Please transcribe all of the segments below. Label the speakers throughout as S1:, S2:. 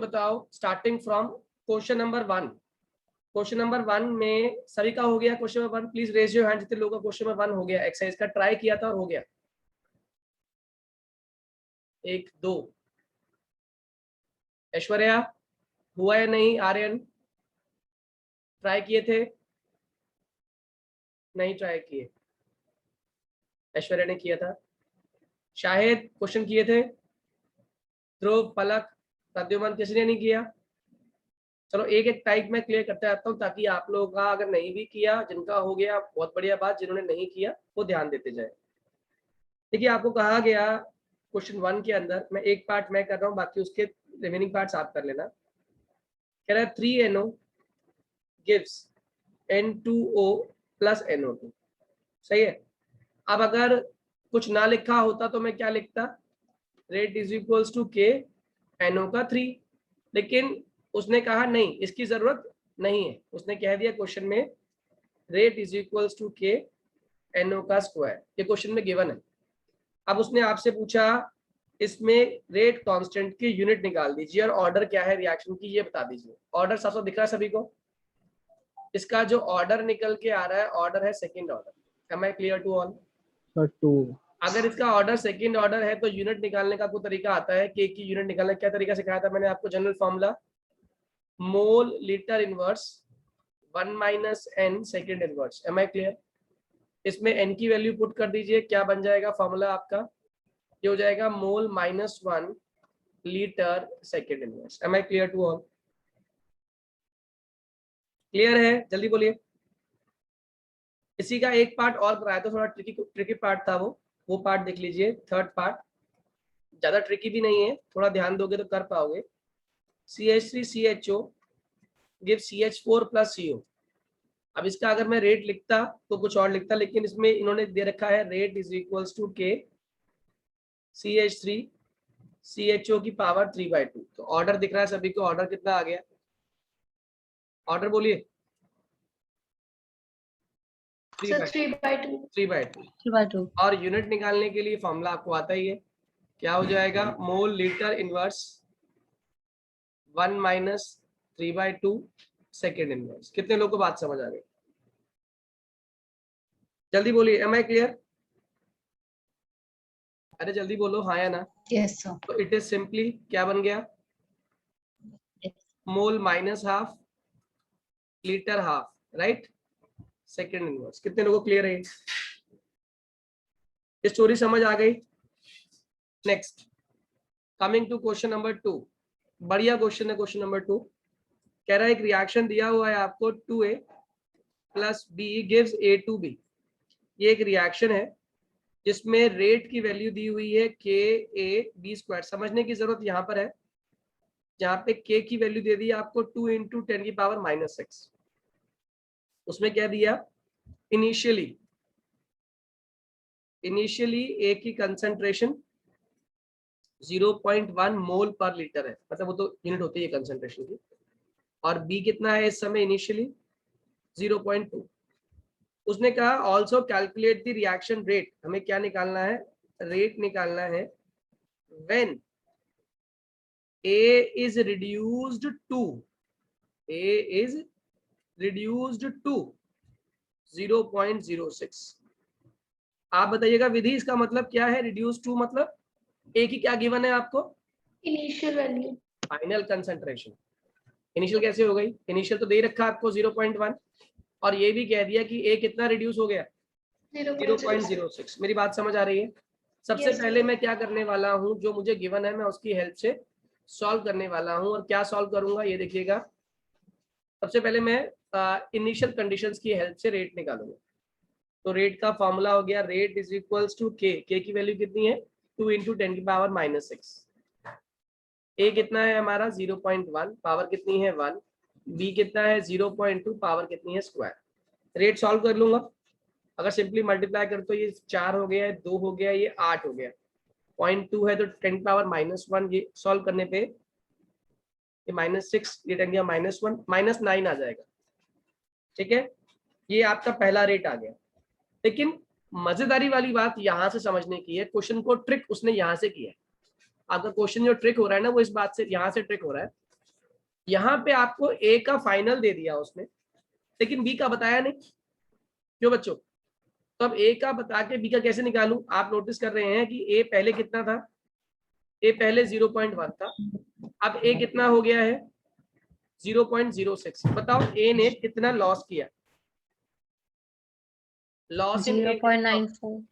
S1: बताओ starting from question number 1। Question number 1 में सभी का हो गया question number 1? Please raise your hand जितने लोगों का क्वेश्चन नंबर 1 हो गया, एक्सरसाइज का ट्राई किया था और हो गया। 1 2 ऐश्वर्या हुआ या नहीं? आर्यन ट्राई किए थे? नहीं ट्राई किए, ऐश्वर्या ने किया था। शाहिद क्वेश्चन किए थे? ध्रुव, पलक, प्रद्युमन किसी ने नहीं किया? चलो एक एक टाइप में क्लियर करते आता हूँ ताकि आप लोगों का अगर नहीं भी किया, जिनका हो गया बहुत बढ़िया बात, जिन्होंने नहीं किया वो ध्यान देते जाए। देखिए आपको कहा गया क्वेश्चन 1 के अंदर, मैं एक पार्ट मैं कर रहा हूँ, बाकी उसके रिमेनिंग पार्ट्स आप कर लेना। कह रहा है 3NO gives N2O plus NO2। सही है। अब अगर कुछ ना लिखा होता तो मैं क्या लिखता? रेट इज इक्वल्स टू के NO का 3, लेकिन उसने कहा नहीं, इसकी जरूरत नहीं है। उसने कह दिया क्वेश्चन में रेट इज इक्वल्स टू के NO का स्क्वायर, ये क्वेश्चन में गिवन है। अब उसने आपसे पूछा इसमें रेट कांस्टेंट की यूनिट निकाल दीजिए और ऑर्डर क्या है रिएक्शन की ये बता दीजिए। ऑर्डर साफ साफ दिख रहा है सभी को? इसका जो ऑर्डर निकल के आ रहा है, ऑर्डर है second order. Am I clear to all? अगर इसका ऑर्डर सेकंड ऑर्डर है तो यूनिट निकालने का कोई तरीका आता है। के की यूनिट निकालने का क्या तरीका सिखाया था मैंने आपको? General formula mole litre inverse 1 minus n second inverse. Am I clear? इसमें n की वैल्यू पुट कर दीजिए, क्या बन जाएगा फॉर्मूला आपका? ये हो जाएगा mole -1 litre second inverse. Am I clear to all? Clear है? जल्दी बोलिए। इसी का एक पार्ट और कराया तो थोड़ा ट्रिकी पार्ट था वो पार्ट देख लीजिए। थर्ड पार्ट ज्यादा ट्रिकी भी नहीं है, थोड़ा ध्यान दोगे तो कर पाओगे। CH3CHO give CH4 plus CO। अब इसका अगर मैं रेट लिखता तो कुछ और लिखता, लेकिन इसमें इन्होंने दे रखा है रेट इज इक्वल्स टू के CH3CHO की पावर 3/2। तो ऑर्डर दिख रहा है सभी को? ऑर्डर कितना आ गया? ऑर्डर बोलिए। 3/2। और यूनिट निकालने के लिए फॉर्मूला आपको आता ही है, क्या हो जाएगा? Mole litre inverse 1 minus 3/2 second inverse. कितने लोगों को बात समझ आ गई? जल्दी बोलिए। Am I clear? अरे जल्दी बोलो हाँ या ना।
S2: Yes sir.
S1: तो इट इज सिंपली क्या बन गया? Mole -1/2 litre half, right? Second inverse. कितने लोगों को क्लियर है? ये स्टोरी समझ आ गई? Next coming to question number 2। बढ़िया क्वेश्चन है क्वेश्चन नंबर 2। कह रहा है एक रिएक्शन दिया हुआ है आपको 2A plus B gives A2B। ये एक रिएक्शन है जिसमें रेट की वैल्यू दी हुई है KAB²। समझने की जरूरत यहां पर है, जहां पे K की वैल्यू दे दी आपको 2 × 10⁻⁻6। उसमें क्या दिया? इनिशियली A की कंसंट्रेशन 0.1 मोल पर लीटर है, मतलब वो तो यूनिट होती है कंसंट्रेशन की। और B कितना है इस समय इनिशियली? 0.2। उसने कहा also calculate the reaction rate. हमें क्या निकालना है? रेट निकालना है when A is reduced to 0.06। आप बताइएगा विधि, इसका मतलब क्या है? रिड्यूस टू मतलब A की क्या गिवन है आपको?
S2: Initial value,
S1: final concentration. Initial कैसे हो गई? इनिशियल तो दे रखा आपको 0.1 और ये भी कह दिया कि A कितना रिड्यूस हो गया? 0.06। मेरी बात समझ आ रही है? सबसे पहले मैं क्या करने वाला हूं, जो मुझे गिवन है मैं उसकी हेल्प से सॉल्व करने वाला हूं। और क्या सॉल्व करूंगा ये देखिएगा। सबसे पहले मैं इनिशियल कंडीशंस की हेल्प से रेट निकालूंगा। तो रेट का फॉर्मूला हो गया रेट इज इक्वल्स टू के की वैल्यू कितनी है? 2 × 10⁻⁻6। ए कितना है हमारा? 0.1, पावर कितनी है? 1। बी कितना है? 0.2, पावर कितनी है? स्क्वायर। रेट सॉल्व कर लूंगा। अगर सिंपली मल्टीप्लाई कर तो ये 4 हो गया, 2 हो गया, ये 8 हो गया। 0.2 है तो 10⁻⁻1, ये सॉल्व करने पे ये -6, ये 10⁻1 -9 आ जाएगा। ठीक है, ये आपका पहला रेट आ गया। लेकिन मजेदारी वाली बात यहां से समझने की है, क्वेश्चन को ट्रिक उसने यहां से किया है। आपका क्वेश्चन जो ट्रिक हो रहा है ना, वो इस बात से यहां से ट्रिक हो रहा है यहाँ पे आपको ए का फाइनल दे दिया उसने, लेकिन बी का बताया नहीं। क्यों बच्चों? तो अब ए का बता के बी का कैसे निकालूं? आप नोटिस कर रहे हैं कि ए पहले कितना था? ए पहले 0.1 था, अब ए कितना हो गया है? 0.06। बताओ ए ने कितना लॉस किया? लॉस इन ए
S3: 0.94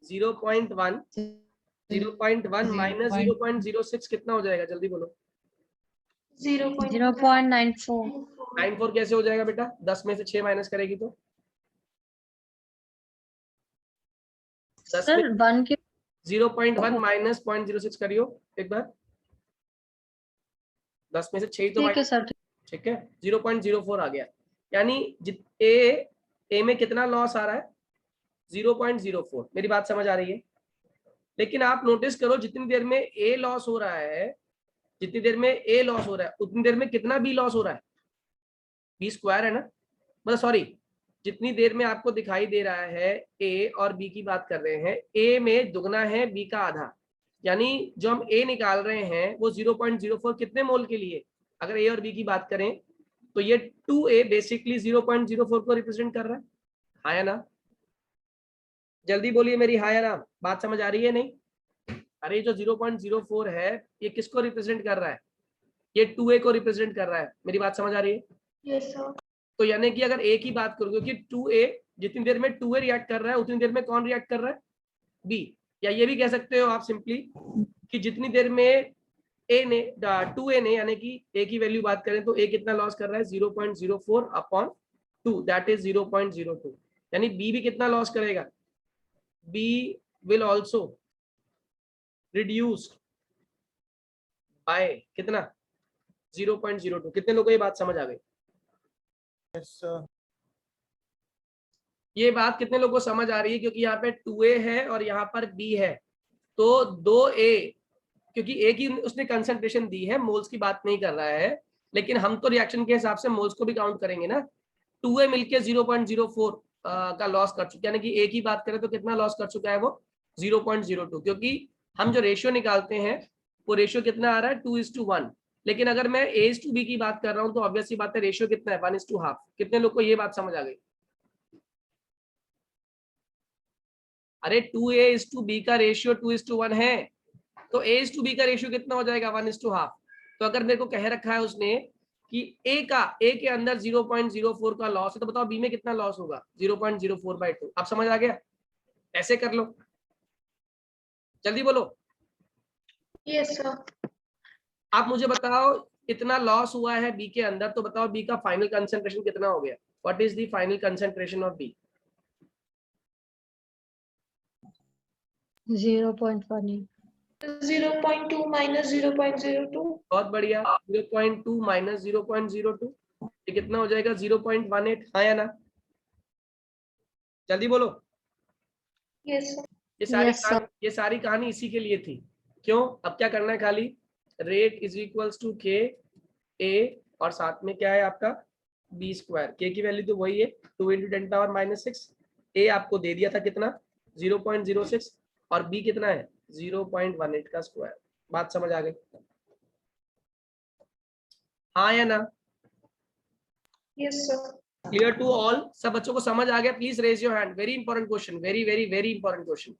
S1: 0.1, 0.1 माइनस 0.06 कितना हो जाएगा? जल्दी बोलो।
S3: 0.94
S1: 94 कैसे हो जाएगा बेटा? 10 में से 6 माइनस करेगी तो 10 में
S3: सर 1 के
S1: 0.1 माइनस 0.06 करियो एक बार। 10 में से 6 तो
S3: ठीक है
S1: माइनस,
S3: सर।
S1: ठीक है, 0.04 आ गया। यानी ए में कितना लॉस आ रहा है? 0.04। मेरी बात समझ आ रही है? लेकिन आप नोटिस करो, जितनी देर में ए लॉस हो रहा है, जितनी देर में ए लॉस हो रहा है, उतनी देर में कितना बी लॉस हो रहा है? बी स्क्वायर है ना, मतलब सॉरी, जितनी देर में आपको दिखाई दे रहा है ए और बी की बात कर रहे हैं, ए में दुगना है, बी का आधा। यानी जो हम ए निकाल रहे हैं वो 0.04 कितने मोल के लिए? अगर ए और बी की बात करें तो ये 2a बेसिकली 0.04 को रिप्रेजेंट कर रहा है। हाँ या ना? जल्दी बोलिए मेरी हाँ या ना, बात समझ आ रही है नहीं? अरे जो 0.04 है ये किसको रिप्रेजेंट कर रहा है? ये 2a को रिप्रेजेंट कर रहा है। मेरी बात समझ आ रही है?
S2: Yes sir.
S1: तो यानी कि अगर a की बात करूँ, क्योंकि 2a जितनी देर में 2a रिएक्ट कर रहा है उतनी देर में कौन रिएक्ट कर रहा है? b। या ये भी कह सकते हो आप सिंपली कि जितनी देर में ए ने 2a ने, यानी कि ए की वैल्यू बात करें तो ए कितना लॉस कर रहा है? 0.04 अपॉन 2, दैट इज 0.02। यानी बी भी कितना लॉस करेगा? B will also reduced by कितना? 0.02। कितने लोगों को ये बात समझ आ गई?
S4: Yes sir.
S1: ये बात कितने लोगों को समझ आ रही है? क्योंकि यहाँ पे 2a है और यहाँ पर b है, तो 2a, क्योंकि ए की उसने कंसंट्रेशन दी है, मोल्स की बात नहीं कर रहा है, लेकिन हम तो रिएक्शन के हिसाब से मोल्स को भी काउंट करेंगे ना। 2a मिलके 0.04 का लॉस कर चुका, यानी कि ए की बात करें तो कितना लॉस कर चुका है वो? 0.02। क्योंकि हम जो रेशियो निकालते हैं वो रेशियो कितना आ रहा है? 2:1। लेकिन अगर मैं a:b की बात कर रहा हूं तो ऑब्वियस सी बात है रेशियो कितना है? 1:2। कितने लोग को ये बात समझ आ गई? अरे 2a:b का रेशियो 2:1 है, तो a:b का रेशियो कितना हो जाएगा? 1:2। तो अगर मेरे को कह रखा है उसने कि ए के अंदर 0.04 का लॉस है, तो बताओ बी में कितना लॉस होगा? 0.04/2। आप समझ आ गया? ऐसे कर लो, जल्दी बोलो।
S2: Yes sir.
S1: आप मुझे बताओ, इतना लॉस हुआ है बी के अंदर, तो बताओ बी का फाइनल कंसंट्रेशन कितना हो गया? What is the final concentration of B?
S3: 0.18
S2: 0.2 minus 0.02.
S1: बहुत बढ़िया, 0.2 माइनस 0.02, ये कितना हो जाएगा? 0.18। हाँ या ना? जल्दी बोलो।
S2: Yes sir.
S3: Yes, sir.
S1: ये सारी कहानी इसी के लिए थी। क्यों? अब क्या करना है? खाली रेट इज इक्वल्स टू के ए, और साथ में क्या है आपका? B square. के की वैल्यू तो वही है, 2 × 10⁻⁶। ए आपको दे दिया था कितना? 0.06, और बी कितना है? 0.18 का स्क्वायर। बात समझ आ गई? हाँ या ना?
S2: Yes sir.
S1: Clear to all? सब बच्चों को समझ आ गया? Please raise your hand. Very important question, very very very important question.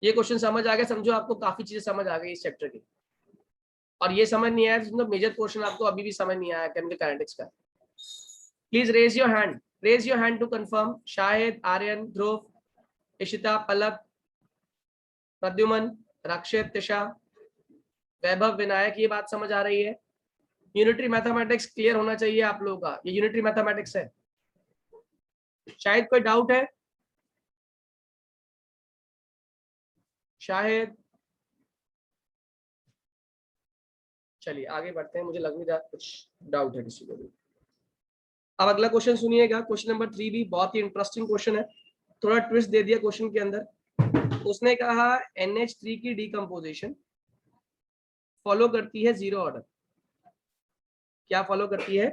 S1: ये क्वेश्चन समझ आ गया, समझो आपको काफी चीजें समझ आ गई इस चैप्टर की। और ये समझ नहीं आया तो मेजर पोर्शन आपको अभी भी समझ नहीं आया केमिकल काइनेटिक्स का। Please raise your hand, raise your hand to confirm. Shahid, Aryan, Dhruv, Ishita, Palak, Pradyuman, Rakshit, Tisha, Vaibhav, Vinayak, ये बात समझ आ रही है? यूनिटरी मैथमेटिक्स क्लियर होना चाहिए आप लोगों का। ये यूनिटरी मैथमेटिक्स है। शायद कोई डाउट है? शायद? चलिए आगे बढ़ते हैं, मुझे लग नहीं रहा कुछ डाउट है किसी को भी। अब अगला क्वेश्चन सुनिएगा, क्वेश्चन नंबर 3 भी बहुत ही इंटरेस्टिंग क्वेश्चन है। थोड़ा ट्विस्ट दे दिया क्वेश्चन के अंदर। उसने कहा NH3 की डीकंपोजिशन फॉलो करती है जीरो ऑर्डर। क्या फॉलो करती है?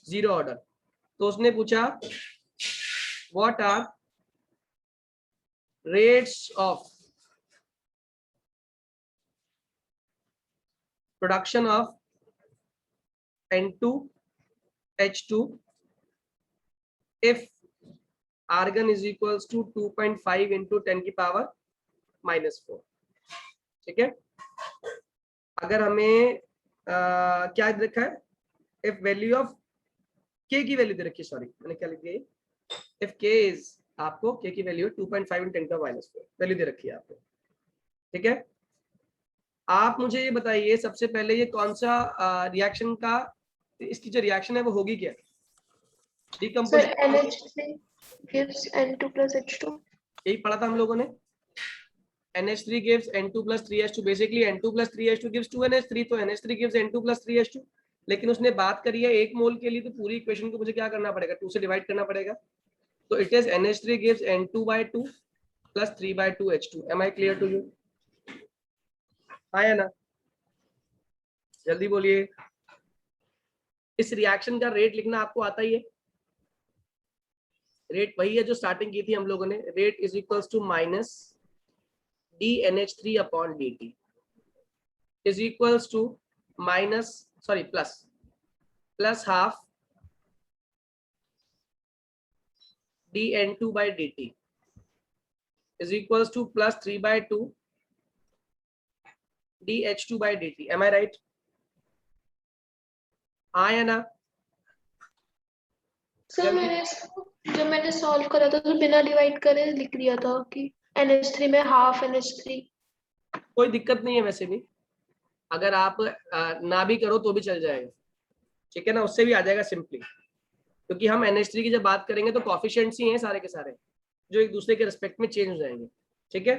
S1: Zero order. तो उसने पूछा what are rates of production of N2H2 if argon is equals to 2.5 into 10 की पावर -4। ठीक है, अगर हमें क्या रखा है, इफ वैल्यू ऑफ के की वैल्यू दे रखी है, सॉरी मैंने क्या लिख दिया, इफ के इज, आपको के की वैल्यू 2.5 इन 10 का -4 वैल्यू दे रखी है आपको। ठीक है, आप मुझे ये बताइए सबसे पहले ये कौन सा रिएक्शन का, इसकी जो रिएक्शन है वो होगी क्या?
S2: Sir,
S1: decomposition
S2: NH3 gives N2 plus H2.
S1: यही पढ़ा था हम लोगों ने, NH3 gives N2 plus 3H2, basically N2 plus 3H2 gives 2NH3, तो NH3 gives N2 plus 3H2, लेकिन उसने बात करी है 1 मोल के लिए, तो पूरी इक्वेशन को मुझे क्या करना पड़ेगा, 2 से डिवाइड करना पड़ेगा, तो it is NH3 gives N2/2 plus 3/2 H2। Am I clear to you? हाँ या ना, जल्दी बोलिए। इस रिएक्शन का रेट लिखना आपको आता ही है, रेट वही है जो स्टार्टिंग की थी हम लोगों ने, rate is equals to minus dNH3/dt is equals to minus, sorry plus half dN2/dt is equals to plus 3/2 dH2/dt। Am I right? हाँ या ना?
S2: सर जब मैंने सॉल्व करा था तो बिना डिवाइड करे लिख दिया था कि NH3 में हाफ NH3।
S1: कोई दिक्कत नहीं है वैसे भी, अगर आप ना भी करो तो भी चल जाएगा, ठीक है ना, उससे भी आ जाएगा सिंपली, क्योंकि हम NH3 की जब बात करेंगे तो कॉफिशिएंट्स ही हैं सारे के सारे जो एक दूसरे के रिस्पेक्ट में चेंज हो जाएंगे। ठीक है,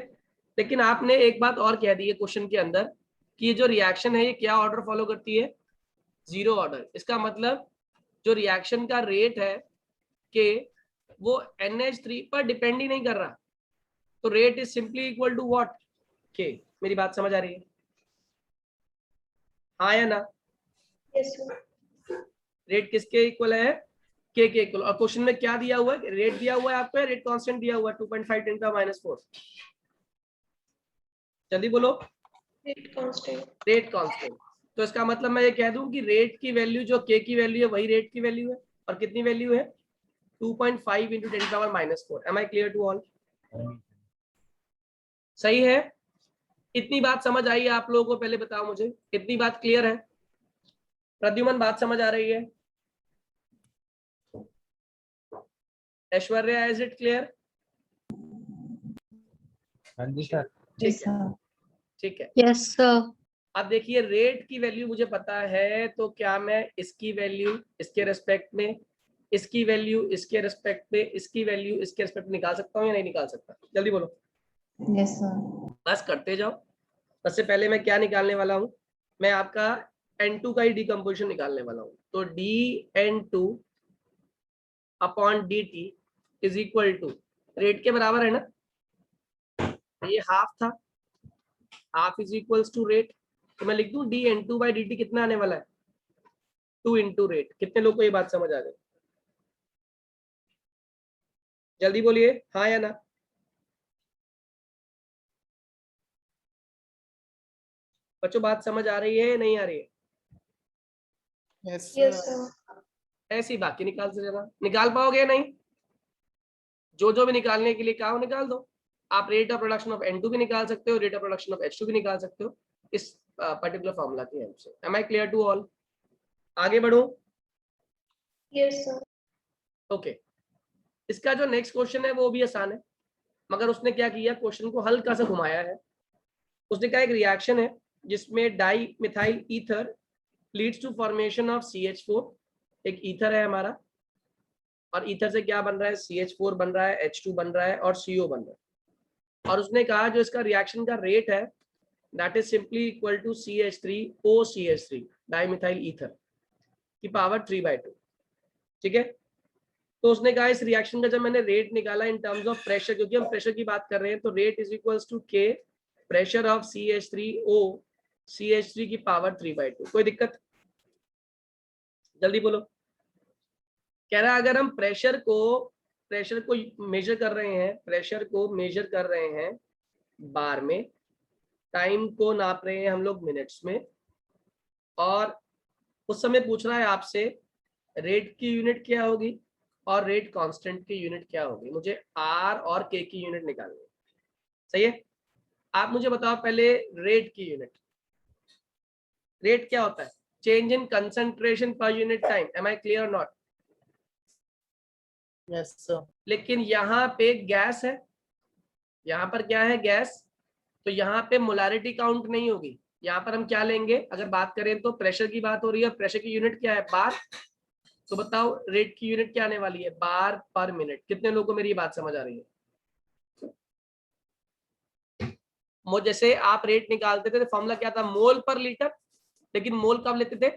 S1: लेकिन आपने एक बात और कह दी है क्वेश्चन के अंदर कि ये जो रिएक्शन है ये क्या ऑर्डर फॉलो करती है, 0 ऑर्डर। इसका मतलब जो रिएक्शन का रेट है कि वो NH3 पर डिपेंड ही नहीं कर रहा, तो rate is simply equal to what, K. मेरी बात समझ आ रही है, हाँ या ना?
S2: Yes sir.
S1: रेट किसके इक्वल है, के इक्वल। और क्वेश्चन में क्या दिया हुआ है, रेट दिया हुआ है आपको, रेट कांस्टेंट दिया हुआ है 2.5 10 का -4। जल्दी बोलो,
S2: रेट कांस्टेंट।
S1: Rate constant. तो इसका मतलब मैं ये कह दूं कि रेट की वैल्यू जो के की वैल्यू है वही रेट की वैल्यू है, और कितनी वैल्यू है, 2.5 into 10 का -4। Am I clear to all? सही है, इतनी बात समझ आई है आप लोगों को? पहले बताओ मुझे, इतनी बात क्लियर है? प्रद्युमन बात समझ आ रही है? Aishwarya, is it clear?
S4: हाँ जी सर।
S1: ठीक है, ठीक है।
S3: Yes, sir.
S1: अब देखिए, रेट की वैल्यू मुझे पता है, तो क्या मैं इसकी वैल्यू इसके रेस्पेक्ट में, इसकी वैल्यू इसके रेस्पेक्ट में, इसकी वैल्यू इसके रेस्पेक्ट में निकाल सकता हूँ या नहीं निकाल सकता? जल्दी बोलो।
S3: Yes, sir.
S1: बस करते जाओ। सबसे पहले मैं क्या निकालने वाला हूँ, मैं आपका N2 का ही डिकम्पोजिशन निकालने वाला हूँ। तो dN2/dt is equal to, rate के बराबर है ना, ये हाफ था, half is equals to rate, तो मैं लिख दूं dN2/dt कितना आने वाला है, 2 इंटू रेट। कितने लोग को ये बात समझ आ गई? जल्दी बोलिए, हाँ या ना? बच्चों बात समझ आ रही है या नहीं आ रही है?
S4: Yes
S2: yes sir.
S1: ऐसी बाकी निकाल से जरा, निकाल पाओगे या नहीं? जो भी निकालने के लिए कहा वो निकाल दो। आप rate of production of N2 भी निकाल सकते हो, rate of production of H2 भी निकाल सकते हो इस पर्टिकुलर फॉर्मूला की हेल्प से। Am I clear to all? आगे बढ़ो।
S2: Yes sir.
S1: ओके, इसका जो नेक्स्ट क्वेश्चन है वो भी आसान है, मगर उसने क्या किया, क्वेश्चन को हल्का सा घुमाया है। उसने कहा एक रिएक्शन है जिसमें dimethyl ether leads to formation of CH4। एक ईथर है हमारा, और ईथर से क्या बन रहा है, CH4 बन रहा है, H2 बन रहा है और CO बन रहा है। और उसने कहा जो इसका रिएक्शन का रेट है that is simply equal to CH3OCH3 dimethyl ether की पावर 3/2। ठीक है, तो उसने कहा इस रिएक्शन का जब मैंने रेट निकाला इन टर्म्स ऑफ प्रेशर, क्योंकि हम प्रेशर की बात कर रहे हैं, तो रेट इज इक्वल्स टू के प्रेशर ऑफ CH3O की पावर 3/2। कोई दिक्कत? जल्दी बोलो। कह रहा है अगर हम प्रेशर को मेजर कर रहे हैं, प्रेशर को मेजर कर रहे हैं बार में, टाइम को नाप रहे हैं हम लोग मिनट्स में, और उस समय पूछ रहा है आपसे रेट की यूनिट क्या होगी और रेट कांस्टेंट की यूनिट क्या होगी। मुझे आर और के की यूनिट निकालनी है। सही है, आप मुझे बताओ पहले रेट की यूनिट। रेट क्या होता है? Change in concentration per unit time. Am I clear or not?
S4: Yes, sir.
S1: लेकिन यहाँ पे गैस है, यहाँ पर क्या है? गैस। तो यहाँ पे मोलारिटी काउंट नहीं होगी। यहाँ पर हम क्या लेंगे? अगर बात करें तो प्रेशर की बात हो रही है, प्रेशर की यूनिट क्या है? बार। तो बताओ रेट की यूनिट क्या आने वाली है? बार पर मिनट। कितने लोगों को मेरी बात समझ आ रही है? जैसे आप रेट निकालते थे तो फॉर्मूला क्या था? मोल पर लीटर। लेकिन मोल कब लेते थे?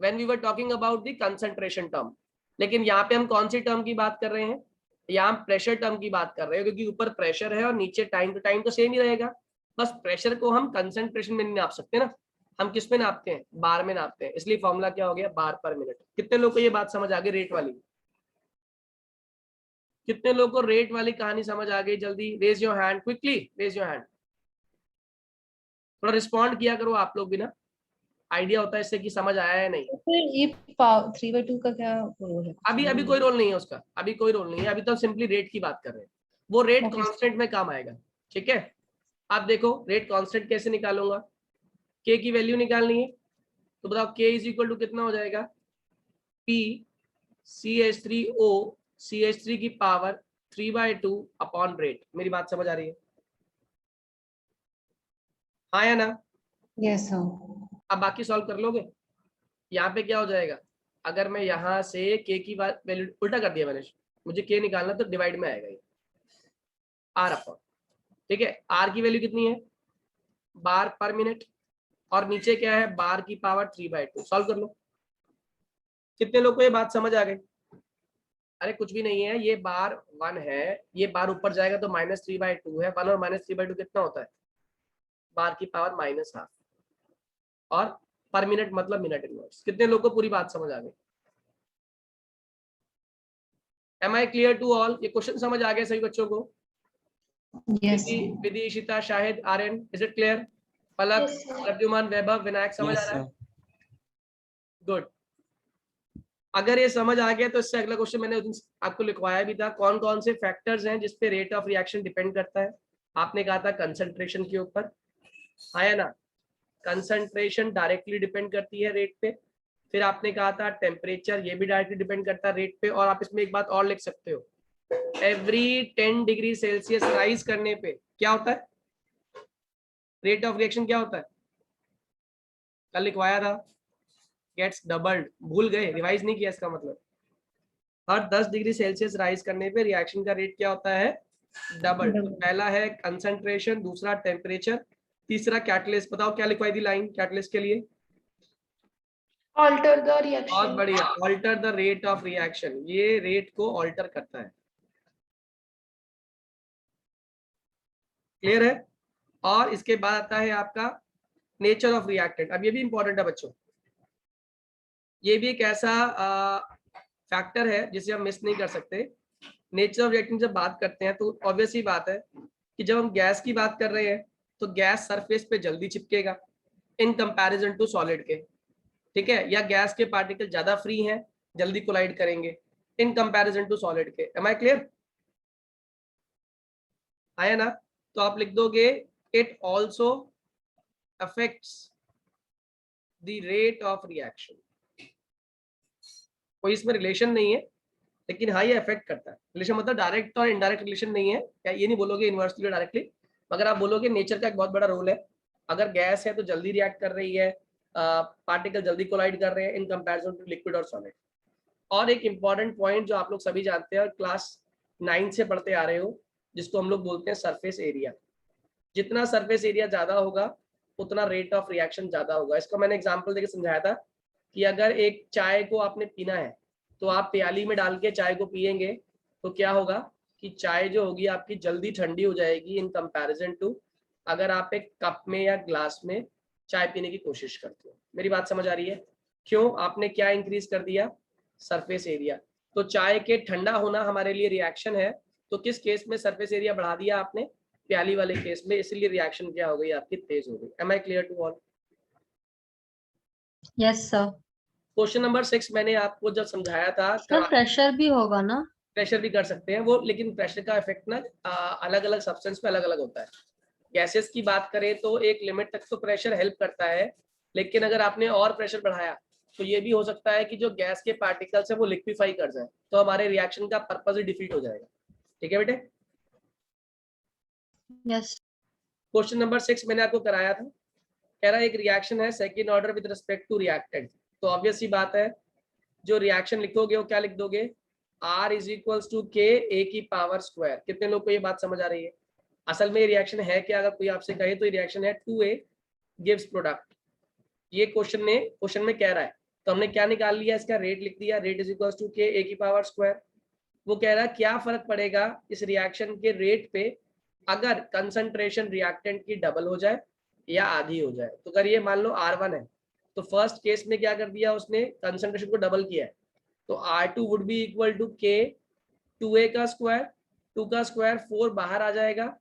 S1: When we were talking about the concentration term. लेकिन यहाँ पे हम कौन सी टर्म की बात कर रहे हैं? यहाँ प्रेशर टर्म की बात कर रहे हैं, क्योंकि ऊपर प्रेशर है और नीचे टाइम टू टाइम तो सेम ही रहेगा। बस प्रेशर को हम कंसंट्रेशन में नहीं नाप सकते ना, हम किस में नापते हैं? बार में नापते हैं। इसलिए फॉर्मूला क्या हो गया? बार पर मिनट। कितने लोग को ये बात समझ आ गई रेट वाली? कितने लोगों को रेट वाली कहानी समझ आ गई? जल्दी raise your hand, quickly raise your hand. थोड़ा रिस्पॉन्ड किया करो आप लोग भी ना, आइडिया होता है इससे कि समझ आया है नहीं।
S3: तो फिर ये 3/2 का क्या रोल है?
S1: अभी कोई रोल नहीं है उसका, अभी कोई रोल नहीं है, अभी तो सिंपली रेट की बात कर रहे हैं। वो रेट
S3: Okay.
S1: कांस्टेंट में काम आएगा। ठीक है, आप देखो रेट कांस्टेंट कैसे निकालूंगा। के की वैल्यू निकालनी है, तो बताओ के इज इक्वल टू कितना हो जाएगा? पी CH3O CH3 की पावर 3/2 अपॉन रेट। मेरी बात समझ आ रही है? हाँ या ना?
S3: Yes, sir.
S1: अब बाकी सॉल्व कर लोगे। यहाँ पे क्या हो जाएगा? अगर मैं यहाँ से के की वैल्यू उल्टा कर दिया मैंने, मुझे के निकालना तो डिवाइड में आएगा ये आर अपॉन। ठीक है, आर की वैल्यू कितनी है? बार पर मिनट, और नीचे क्या है? बार की पावर 3/2। सॉल्व कर लो। कितने लोग को ये बात समझ आ गई? अरे कुछ भी नहीं है, ये बार 1 है, ये बार ऊपर जाएगा तो -3/2 है। 1 और -3/2 कितना होता है? बार की पावर -12, और पर मिनट मतलब मिनट इनवर्स। कितने लोग को पूरी बात समझ आ गई? Am I clear to all? ये क्वेश्चन समझ आ गया सभी बच्चों को?
S3: Yes.
S1: Vidhi, Ishita, Shahid, Aryan, is it clear? Palak,
S2: Yes, sir.
S1: Pradyuman, Vaibhav, Vinayak, समझ आ
S4: Yes,
S1: रहा है?
S4: sir.
S1: गुड। अगर ये समझ आ गया तो इससे अगला क्वेश्चन मैंने उस दिन आपको लिखवाया भी था। कौन कौन से फैक्टर्स हैं जिसपे रेट ऑफ रिएक्शन डिपेंड करता है? आपने कहा था कंसंट्रेशन के ऊपर, आया ना? कंसंट्रेशन डायरेक्टली डिपेंड करती है रेट पे। फिर आपने कहा था टेम्परेचर, ये भी डायरेक्टली डिपेंड करता है रेट पे। और आप इसमें एक बात और लिख सकते हो, एवरी 10 डिग्री सेल्सियस राइज करने पे क्या होता है? रेट ऑफ रिएक्शन क्या होता है? कल लिखवाया था, गेट्स डबल्ड। भूल गए, रिवाइज नहीं किया। इसका मतलब हर 10 डिग्री सेल्सियस राइज करने पे रिएक्शन का रेट क्या होता है? डबल। तो पहला है कंसंट्रेशन, दूसरा टेम्परेचर, तीसरा कैटलिस्ट। बताओ क्या लिखवाई थी लाइन कैटलिस्ट के लिए?
S2: Alter the
S1: बहुत
S2: reaction.
S1: बढ़िया, alter the rate of reaction. ये रेट को ऑल्टर करता है। क्लियर है? और इसके बाद आता है आपका नेचर ऑफ रिएक्टेंट। अब ये भी इंपॉर्टेंट है बच्चों, ये भी एक ऐसा फैक्टर है जिसे हम मिस नहीं कर सकते। नेचर ऑफ रिएक्टेंट जब बात करते हैं तो ऑब्वियस ही बात है कि जब हम गैस की बात कर रहे हैं तो गैस सरफेस पे जल्दी चिपकेगा इन कंपैरिजन टू सॉलिड के। ठीक है, या गैस के पार्टिकल ज्यादा फ्री हैं, जल्दी कोलाइड करेंगे इन कंपैरिजन टू सॉलिड के। Am I clear? आया ना? तो आप लिख दोगे it also affects the rate of reaction. कोई इसमें रिलेशन नहीं है, लेकिन हाँ ये अफेक्ट करता है। रिलेशन मतलब डायरेक्ट और इनडायरेक्ट रिलेशन नहीं है, या ये नहीं बोलोगे इनवर्सली डायरेक्टली, मगर आप बोलोगे नेचर का एक बहुत बड़ा रोल है। अगर गैस है तो जल्दी रिएक्ट कर रही है, पार्टिकल जल्दी कोलाइड कर रहे हैं इन कंपैरिजन टू लिक्विड और सॉलिड। और एक इंपॉर्टेंट पॉइंट जो आप लोग सभी जानते हैं और क्लास 9 से पढ़ते आ रहे हो, जिसको हम लोग बोलते हैं सरफेस एरिया। जितना सरफेस एरिया ज्यादा होगा उतना रेट ऑफ रिएक्शन ज्यादा होगा। इसको मैंने एग्जांपल देके समझाया था कि अगर एक चाय को आपने पीना है तो आप प्याली में डाल के चाय को पिएंगे तो क्या होगा कि चाय जो होगी आपकी जल्दी ठंडी हो जाएगी इन कंपैरिजन टू अगर आप एक कप में या ग्लास में चाय पीने की कोशिश करते हो। मेरी बात समझ आ रही है? क्यों? आपने क्या इंक्रीज कर दिया? Surface area. तो चाय के ठंडा होना हमारे लिए रिएक्शन है, तो किस केस में सरफेस एरिया बढ़ा दिया आपने? प्याली वाले केस में, इसलिए रिएक्शन क्या हो गई आपकी? तेज हो गई। Am I clear to all?
S3: Yes, sir.
S1: Question number 6 मैंने आपको जब समझाया था,
S5: सर प्रेशर भी होगा ना?
S1: प्रेशर भी कर सकते हैं वो, लेकिन प्रेशर का इफेक्ट ना अलग अलग सब्सटेंस पे अलग अलग होता है। गैसेस की बात करें तो एक लिमिट तक तो प्रेशर हेल्प करता है, लेकिन अगर आपने और प्रेशर बढ़ाया तो ये भी हो सकता है कि जो गैस के पार्टिकल्स है वो लिक्विफाई कर जाए, तो हमारे रिएक्शन का पर्पस ही डिफीट हो जाएगा। ठीक है बेटे।
S5: यस।
S1: क्वेश्चन नंबर 6 मैंने आपको कराया था, कह रहा है एक रिएक्शन है second order with respect to reactant. तो ऑब्वियस सी बात है, जो रिएक्शन लिखोगे वो क्या लिख दोगे, R इज इक्वल्स टू के ए की पावर स्क्वायर। कितने लोग को ये बात समझ आ रही है? असल में ये रिएक्शन है क्या? अगर कोई आपसे कहे तो ये रिएक्शन है 2A गिव्स प्रोडक्ट। ये क्वेश्चन में कह रहा है, तो हमने क्या निकाल लिया, इसका रेट लिख दिया, रेट इज इक्वल्स टू के ए की पावर स्क्वायर। वो कह रहा है क्या फर्क पड़ेगा इस रिएक्शन के रेट पे अगर कंसंट्रेशन रिएक्टेंट की डबल हो जाए या आधी हो जाए। तो अगर ये मान लो R1 है, तो फर्स्ट केस में क्या कर दिया उसने, कंसंट्रेशन को डबल किया है, तो R2 would be equal to के 2A का स्क्वायर, 2 का स्क्वायर 4 बाहर आ जाएगा,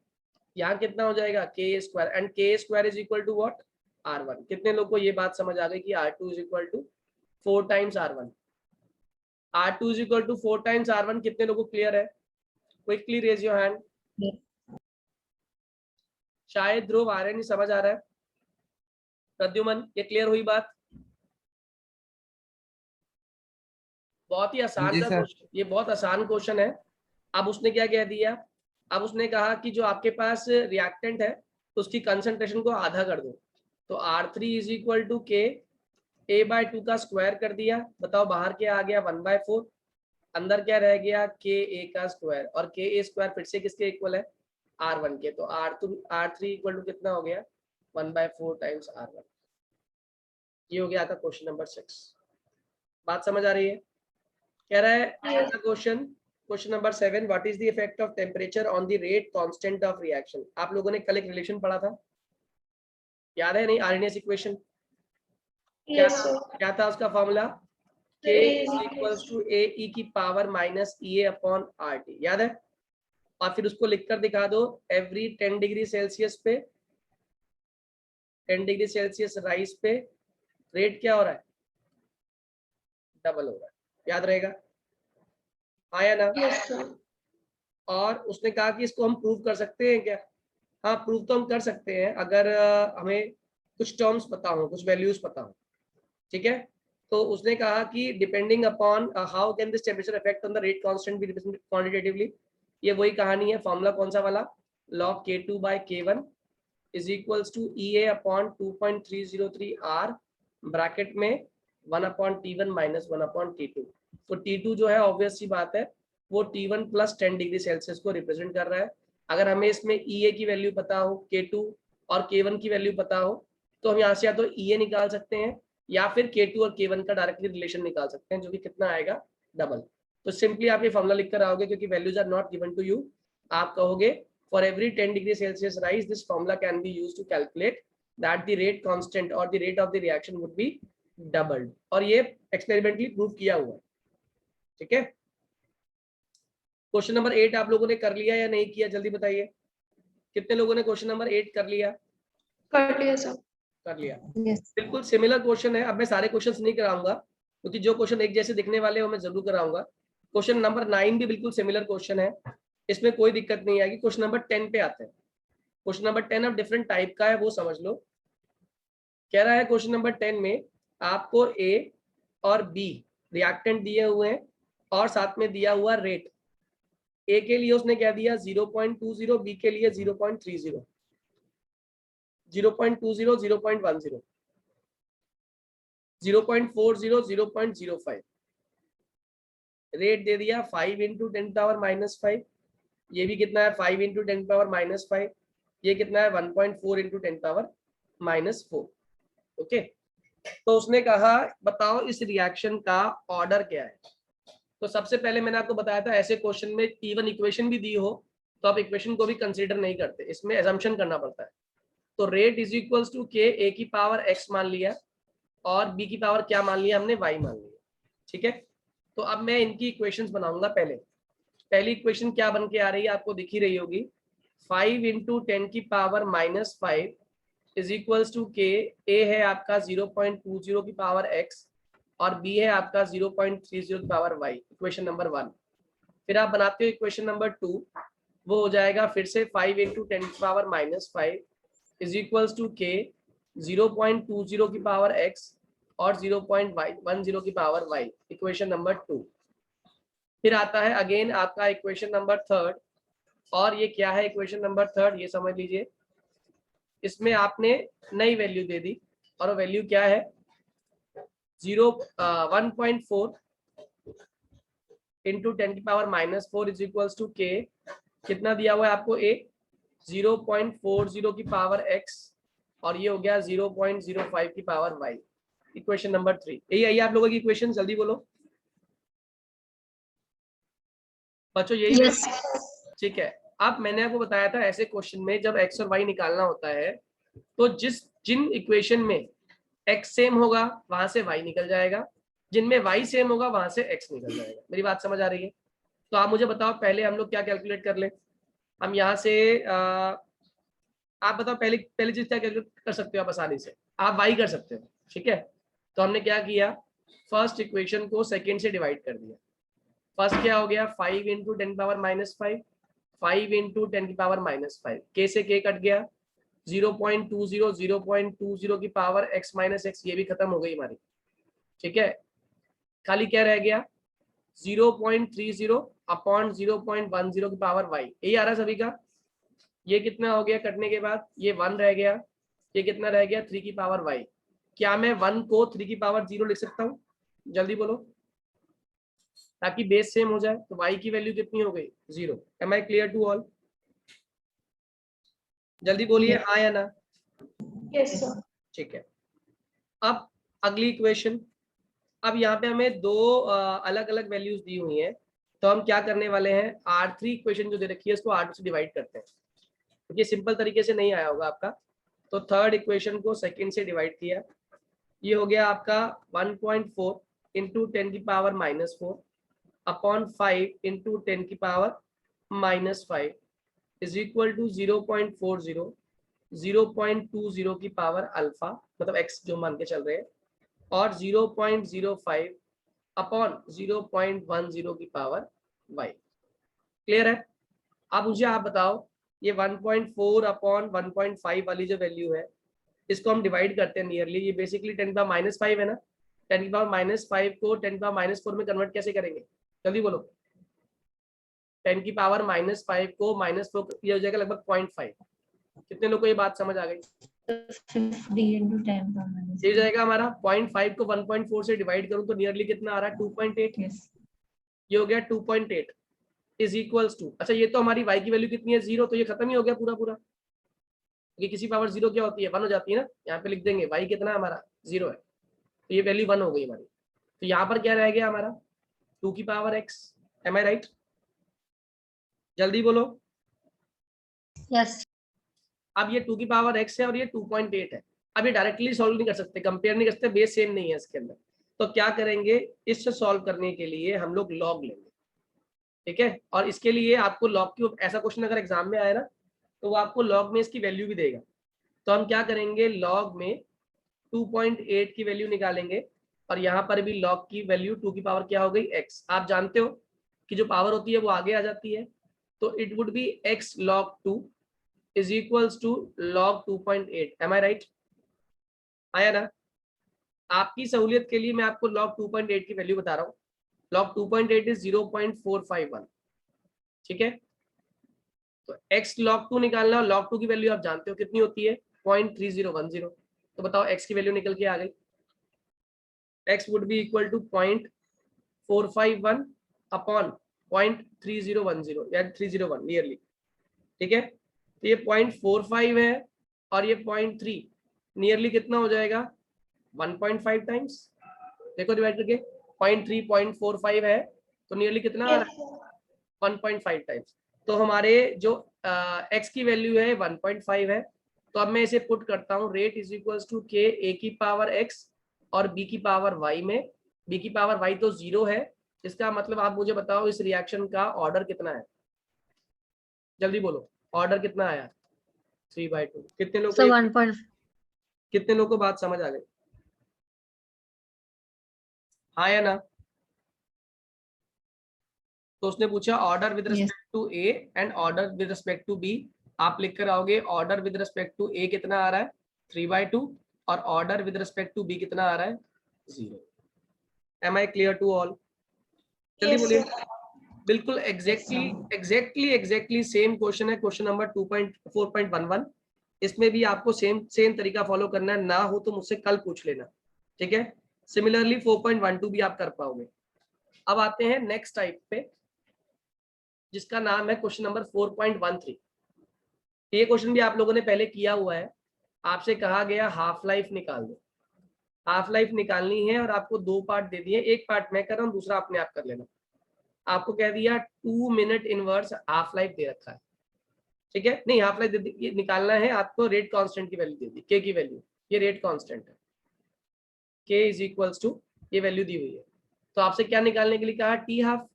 S1: यहाँ कितना हो जाएगा K square, and K square is equal to what, R1। कितने लोग को ये बात समझ आ गई कि R2 is equal to 4 times R1। R2 is equal to 4 times R1 कितने लोगों को क्लियर है? Quickly raise your hand. शायद ध्रुव आ रहे नहीं समझ आ रहा है। प्रद्युमन ये क्लियर हुई बात? बहुत ही आसान सा क्वेश्चन, ये बहुत आसान क्वेश्चन है। अब उसने क्या कह दिया, अब उसने कहा कि जो आपके पास रिएक्टेंट है तो उसकी कंसंट्रेशन को आधा कर दो, तो R3 इज इक्वल टू के A/2 का स्क्वायर कर दिया। बताओ बाहर क्या आ गया, 1/4, अंदर क्या रह गया, के ए का स्क्वायर, और के ए स्क्वायर फिर से किसके इक्वल है, R1 के। तो R3 इक्वल टू कितना हो गया, 1/4 टाइम्स R1। ये हो गया आपका क्वेश्चन नंबर 6। बात समझ आ रही है? कह रहा है question number 7, what is the effect of temperature on the rate constant of reaction. आप लोगों ने कल एक रिलेशन पढ़ा था, याद है नहीं, आरएनएस इक्वेशन क्या था उसका फॉर्मूला, K इक्वल्स टू ए ई की power minus EA upon RT, याद है? और फिर उसको लिखकर दिखा दो, एवरी 10 डिग्री सेल्सियस पे, 10 डिग्री सेल्सियस राइज पे रेट क्या हो रहा है, डबल हो रहा है। याद रहेगा, आया ना?
S2: Yes, sir.
S1: और उसने कहा कि इसको हम प्रूव कर सकते हैं क्या? हाँ प्रूव तो हम कर सकते हैं अगर हमें कुछ टर्म्स पता हो, कुछ वैल्यूज पता हो। ठीक है, तो उसने कहा कि depending upon how can this temperature effect on the rate constant be represented quantitatively. ये वही कहानी है, फॉर्मूला कौन सा वाला, log K2/K1 is equals to EA upon 2.303 R bracket में 1/T1 माइनस 1/T2। तो T2 जो है ऑब्वियस सी बात है वो T1 प्लस 10 डिग्री सेल्सियस को रिप्रेजेंट कर रहा है। अगर हमें इसमें EA की वैल्यू पता हो, K2 और K1 की वैल्यू पता हो, तो हम यहाँ से या तो EA निकाल सकते हैं या फिर K2 और K1 का डायरेक्टली रिलेशन निकाल सकते हैं, जो कि कितना आएगा, डबल। तो सिंपली आप ये फॉर्मूला लिखकर आओगे, क्योंकि values are not given to you. आप कहोगे for every 10 degree Celsius rise this formula can be used to calculate that the rate constant और the rate of the reaction would be doubled. और ये experimentally prove किया हुआ है। ठीक है, क्वेश्चन नंबर 8 आप लोगों ने कर लिया या नहीं किया, जल्दी बताइए। कितने लोगों ने क्वेश्चन नंबर 8 कर लिया?
S2: कर लिया सर।
S1: कर लिया।
S3: Yes.
S1: बिल्कुल सिमिलर क्वेश्चन है। अब मैं सारे क्वेश्चंस नहीं कराऊंगा, क्योंकि जो क्वेश्चन एक जैसे दिखने वाले हैं वो मैं जरूर कराऊंगा। क्वेश्चन नंबर 9 भी बिल्कुल सिमिलर क्वेश्चन है, इसमें कोई दिक्कत नहीं आएगी। क्वेश्चन नंबर 10 पे आते हैं। क्वेश्चन नंबर 10 अब डिफरेंट टाइप का है, वो समझ लो। कह रहा है क्वेश्चन नंबर 10 में आपको A और B रिएक्टेंट दिए हुए हैं और साथ में दिया हुआ रेट। A के लिए उसने क्या दिया 0.20, B के लिए 0.30, 0.20, 0.10, 0.40, 0.05। रेट दे दिया 5 इंटू 10⁻⁻5। ये भी कितना है 5 इंटू 10⁻⁻5। ये कितना है 1.4 इंटू 10⁻⁻4। ओके, तो उसने कहा बताओ इस रिएक्शन का ऑर्डर क्या है। तो सबसे पहले मैंने आपको बताया था ऐसे क्वेश्चन में इवन इक्वेशन भी दी हो तो आप इक्वेशन को भी कंसीडर नहीं करते, इसमें एजम्पशन करना पड़ता है। तो रेट इज इक्वल्स टू के ए की पावर x मान लिया और b की पावर क्या मान लिया हमने, y मान लिया। ठीक है, तो अब मैं इनकी इक्वेशंस बनाऊंगा। पहली इक्वेशन क्या बन के आ रही है आपको दिख ही रही होगी, 5 इंटू 10⁻⁻5 इज इक्वल्स टू के, ए है आपका 0.20 की पावर x और b है आपका 0.30 की पावर y, इक्वेशन नंबर 1। फिर आप बनाते हो इक्वेशन नंबर 2, वो हो जाएगा फिर से 5 इंटू 10 की power -5 is equals to k 0.20 की पावर x और 0.10 की पावर y, इक्वेशन नंबर 2। फिर आता है अगेन आपका इक्वेशन नंबर 3, और ये क्या है इक्वेशन नंबर 3, ये समझ लीजिए। इसमें आपने नई वैल्यू दे दी, और वो वैल्यू क्या है 1.4 इंटू 10 की power -4 is equals to k, कितना दिया हुआ है आपको a 0.40 की पावर x, और ये हो गया 0.05 की पावर y, इक्वेशन नंबर 3। यही आई आप लोगों की इक्वेशन, जल्दी बोलो बच्चों, यही
S2: Yes.
S1: ठीक है। अब मैंने आपको बताया था ऐसे क्वेश्चन में जब x और y निकालना होता है तो जिन इक्वेशन में x सेम होगा वहां से y निकल जाएगा, जिनमें y सेम होगा वहां से x निकल जाएगा। मेरी बात समझ आ रही है? तो आप मुझे बताओ पहले हम लोग क्या कैलकुलेट कर ले। हम यहाँ से आप बताओ पहली चीज क्या कैलकुलेट कर सकते हो आप आसानी से, आप y कर सकते हो, ठीक है। तो हमने क्या किया, फर्स्ट इक्वेशन को सेकेंड से डिवाइड कर दिया। फर्स्ट क्या हो गया 5 इंटू 10 पावर -5, 5 इंटू 10 की पावर -5, k से k कट गया, 0.20 की पावर x माइनस एक्स, ये भी खत्म हो गई हमारी, ठीक है। खाली क्या रह गया 0.30 अपॉन 0.10 की पावर y, यही आ रहा सभी का। ये कितना हो गया कटने के बाद, ये 1 रह गया, ये कितना रह गया 3 की पावर y। क्या मैं 1 को 3 की पावर 0 लिख सकता हूँ? जल्दी बोलो, ताकि बेस सेम हो जाए। तो y की वैल्यू कितनी हो गई 0। Am I clear to all? जल्दी बोलिए हाँ या ना।
S2: Yes, sir.
S1: ठीक है। अब अगली इक्वेशन, अब यहाँ पे हमें दो अलग अलग वैल्यूज दी हुई हैं, तो हम क्या करने वाले हैं, R3 इक्वेशन जो दे रखी है इसको R2 से डिवाइड करते हैं, क्योंकि ये सिंपल तरीके से नहीं आया होगा आपका। तो थर्ड इक्वेशन को सेकंड से डिवाइड किया, ये हो गया आपका 1.4 इंटू 10 की पावर -4 अपॉन 5 इंटू 10 की पावर -5 इज इक्वल टू 0.40 0.20 की पावर अल्फा, मतलब x जो मान के चल रहे हैं, और 0.05 अपॉन 0.10 की पावर y। क्लियर है? अब मुझे आप बताओ ये 1.4 अपॉन 1.5 वाली जो वैल्यू है इसको हम डिवाइड करते हैं नियरली, ये बेसिकली 10 का -5 है ना, 10 का -5 को 10 का -4 में कन्वर्ट कैसे करेंगे, जल्दी बोलो। 10 की पावर -5 को -4 ये हो जाएगा लगभग 0.5। कितने लोग को ये बात समझ आ गई?
S3: 50 into 10 का minus
S1: ये हो जाएगा हमारा 0.5 को 1.4 से डिवाइड करूं तो नियरली कितना आ रहा है 2.8।
S3: yes
S1: ये हो गया 2.8 इज इक्वल्स टू, अच्छा ये तो हमारी y की वैल्यू कितनी है 0, तो ये खत्म ही हो गया पूरा पूरा, ये किसी पावर 0 क्या होती है 1 हो जाती है ना। यहाँ पे लिख देंगे y कितना हमारा 0 है, तो ये वैल्यू 1 हो गई हमारी। तो यहाँ पर क्या रह गया हमारा 2 की power x, M I right? जल्दी बोलो।
S2: Yes.
S1: अब ये 2 की पावर x है और ये 2.8 है। अब ये डायरेक्टली सॉल्व नहीं कर सकते, कंपेयर नहीं कर सकते, बेस सेम नहीं है इसके अंदर। तो क्या करेंगे, इससे सॉल्व करने के लिए हम लोग लॉग लेंगे, ठीक है। और इसके लिए आपको लॉग की, ऐसा क्वेश्चन अगर एग्जाम में आए ना तो वो आपको लॉग में इसकी वैल्यू भी देगा। तो हम क्या करेंगे, लॉग में 2.8 की वैल्यू निकालेंगे, और यहाँ पर भी लॉग की वैल्यू 2 की पावर क्या हो गई x। आप जानते हो कि जो पावर होती है वो आगे आ जाती है, तो it would be x log 2 is equals to log 2.8। Am I right? आया ना? आपकी सहूलियत के लिए मैं आपको log 2.8 की वैल्यू बता रहा हूँ। log 2.8 इज 0.451, ठीक है। तो x log 2 निकालना, log 2 की वैल्यू आप जानते हो कितनी होती है 0.3010। तो बताओ x की वैल्यू निकल के आ गई, x would be equal to 0.451 upon 0.3010 या 301 नियरली, ठीक है। तो ये 0.45 है और ये 0.3, नियरली कितना हो जाएगा 1.5 टाइम्स। देखो डिवाइड करके 0.3 0.45 है तो नियरली कितना आ रहा है 1.5 टाइम्स। तो हमारे जो x की वैल्यू है 1.5 है, तो अब मैं इसे पुट करता हूँ, rate is equals to k a की पावर x और b की पावर y में। b की पावर y तो 0 है, इसका मतलब आप मुझे बताओ इस रिएक्शन का ऑर्डर कितना है, जल्दी बोलो ऑर्डर कितना आया 3/2। कितने लोग
S2: So
S1: को
S2: 1.5.
S1: कितने लोग को बात समझ आ गई? हाँ या ना? तो उसने पूछा order with respect to A and order with respect to B. आप लिख कर आओगे order with respect to A कितना आ रहा है 3/2 और order with respect to B कितना आ रहा है 0। Am I clear to all? जल्दी
S2: Yes,
S1: बोलिए।
S2: sir.
S1: बिल्कुल एग्जैक्टली सेम क्वेश्चन है, क्वेश्चन नंबर 2.4.11। इसमें भी आपको सेम तरीका फॉलो करना है, ना हो तो मुझसे कल पूछ लेना, ठीक है। सिमिलरली 4.12 भी आप कर पाओगे। अब आते हैं नेक्स्ट टाइप पे, जिसका नाम है क्वेश्चन नंबर 4.13। ये क्वेश्चन भी आप लोगों ने पहले किया हुआ है। आपसे कहा गया हाफ लाइफ निकाल दो। हाफ लाइफ निकालनी है और आपको 2 पार्ट दे दिए, एक पार्ट मैं कर रहा हूँ, दूसरा आपने आप कर लेना। आपको कह दिया 2 मिनट इनवर्स हाफ लाइफ दे रखा है, ठीक है। नहीं, हाफ लाइफ ये निकालना है आपको, रेट कांस्टेंट की वैल्यू दे दी, के की वैल्यू, ये रेट कांस्टेंट है, के इज इक्वल्स टू ये वैल्यू दी हुई है। तो आपसे क्या निकालने के लिए कहा, T half.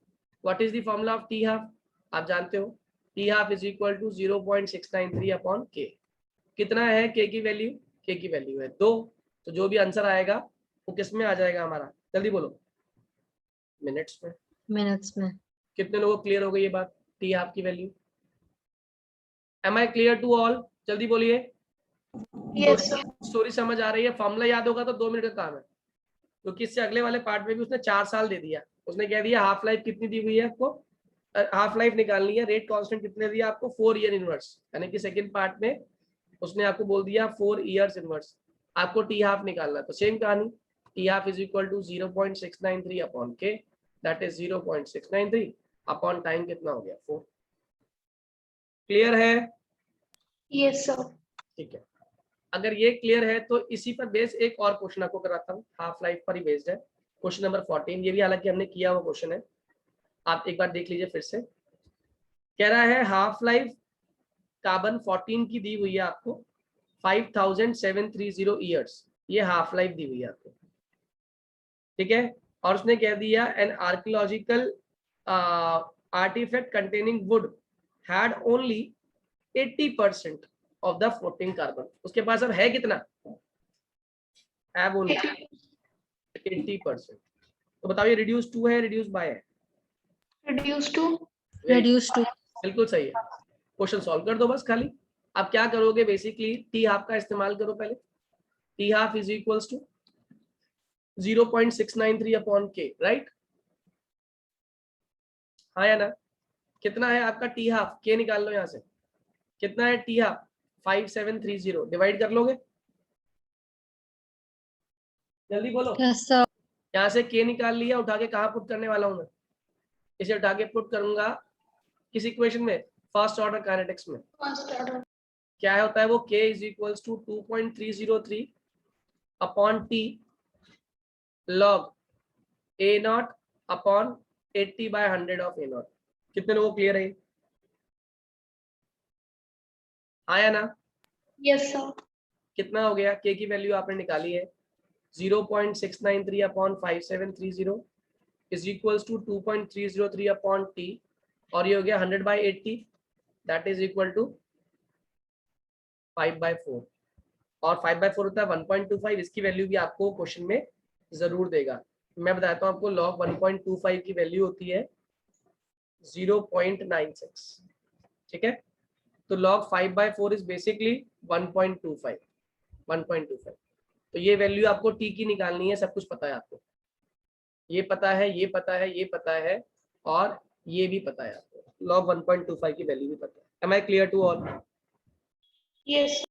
S1: What is the formula of T half? आप जानते हो, T half is equal to 0.693 upon K. कितना है के की वैल्यू? के की वैल्यू है 2। तो जो भी आंसर आएगा वो किस में आ जाएगा हमारा, जल्दी बोलो। मिनट्स में।
S3: minutes में.
S1: कितने लोगों को क्लियर हो गई ये बात, टी हाफ की value? Am I clear to all? जल्दी बोलिए।
S2: Yes, sir.
S1: स्टोरी समझ आ रही है? फॉर्मूला याद होगा तो 2 मिनट का काम है, क्योंकि इससे अगले वाले पार्ट में भी उसने 4 साल दे दिया। उसने कह दिया हाफ लाइफ कितनी दी हुई है आपको, हाफ लाइफ निकालनी है, रेट कांस्टेंट कितने दिया आपको 4 ईयर इनवर्स, यानी कि सेकंड पार्ट में उसने आपको बोल दिया 4 इयर्स इनवर्स। आपको टी हाफ निकालना है, तो सेम कहानी, T half is equal to 0.693 upon K, that is 0.693 upon time कितना हो गया 4। क्लियर है?
S2: Yes, sir.
S1: ठीक है। अगर ये क्लियर है तो इसी पर बेस एक और क्वेश्चन आपको कराता हूँ, हाफ लाइफ पर ही बेस्ड है, क्वेश्चन नंबर 14। ये भी हालांकि हमने किया हुआ क्वेश्चन है, आप एक बार देख लीजिए फिर से। कह रहा है हाफ लाइफ कार्बन 14 की दी हुई है आपको 5730 ईयर्स, ये हाफ लाइफ दी हुई है आपको, ठीक है। और उसने कह दिया an archaeological artefact containing wood had only 80% of the floating carbon. उसके पास अब है कितना, हैव ओनली 80%। तो बताओ ये रिड्यूस टू है, रिड्यूस बाय है?
S2: Reduce to
S3: Reduce to.
S1: बिल्कुल सही है। क्वेश्चन सॉल्व कर दो बस खाली। अब क्या करोगे, बेसिकली टी हाफ का इस्तेमाल करो पहले। T half is equals to 0.693 upon K, right? हाँ या ना? कितना है आपका टी हाफ, के निकाल लो यहाँ से। कितना है टी हाफ 5730, डिवाइड कर लोगे? जल्दी बोलो।
S3: Yes, sir.
S1: यहाँ से के निकाल लिया, उठा के कहाँ पुट करने वाला हूँ मैं? इसे उठा के पुट करूंगा किस इक्वेशन में, फर्स्ट ऑर्डर काइनेटिक्स में।
S2: first order.
S1: क्या होता है वो, k is equals to 2.303 upon T log A naught upon 80/100 of A naught. कितने लोगों को क्लियर है? आया ना?
S2: Yes, sir.
S1: कितना हो गया, k की वैल्यू आपने निकाली है 0.693 upon 5730 is equals to 2.303 upon T, और ये हो गया 100/80, दैट इज इक्वल टू 5/4, और 5/4 होता है 1.25। इसकी वैल्यू भी आपको क्वेश्चन में जरूर देगा। मैं बताता हूँ आपको, लॉग 1.25 की वैल्यू होती है 0.96, ठीक है। तो लॉग 5/4 इज बेसिकली 1.25। तो ये वैल्यू आपको टी की निकालनी है, सब कुछ पता है आपको, ये पता है, ये पता है, ये पता है, और ये भी पता है आपको, लॉग 1.25 की वैल्यू भी पता है। Am I clear to all?
S2: Yes.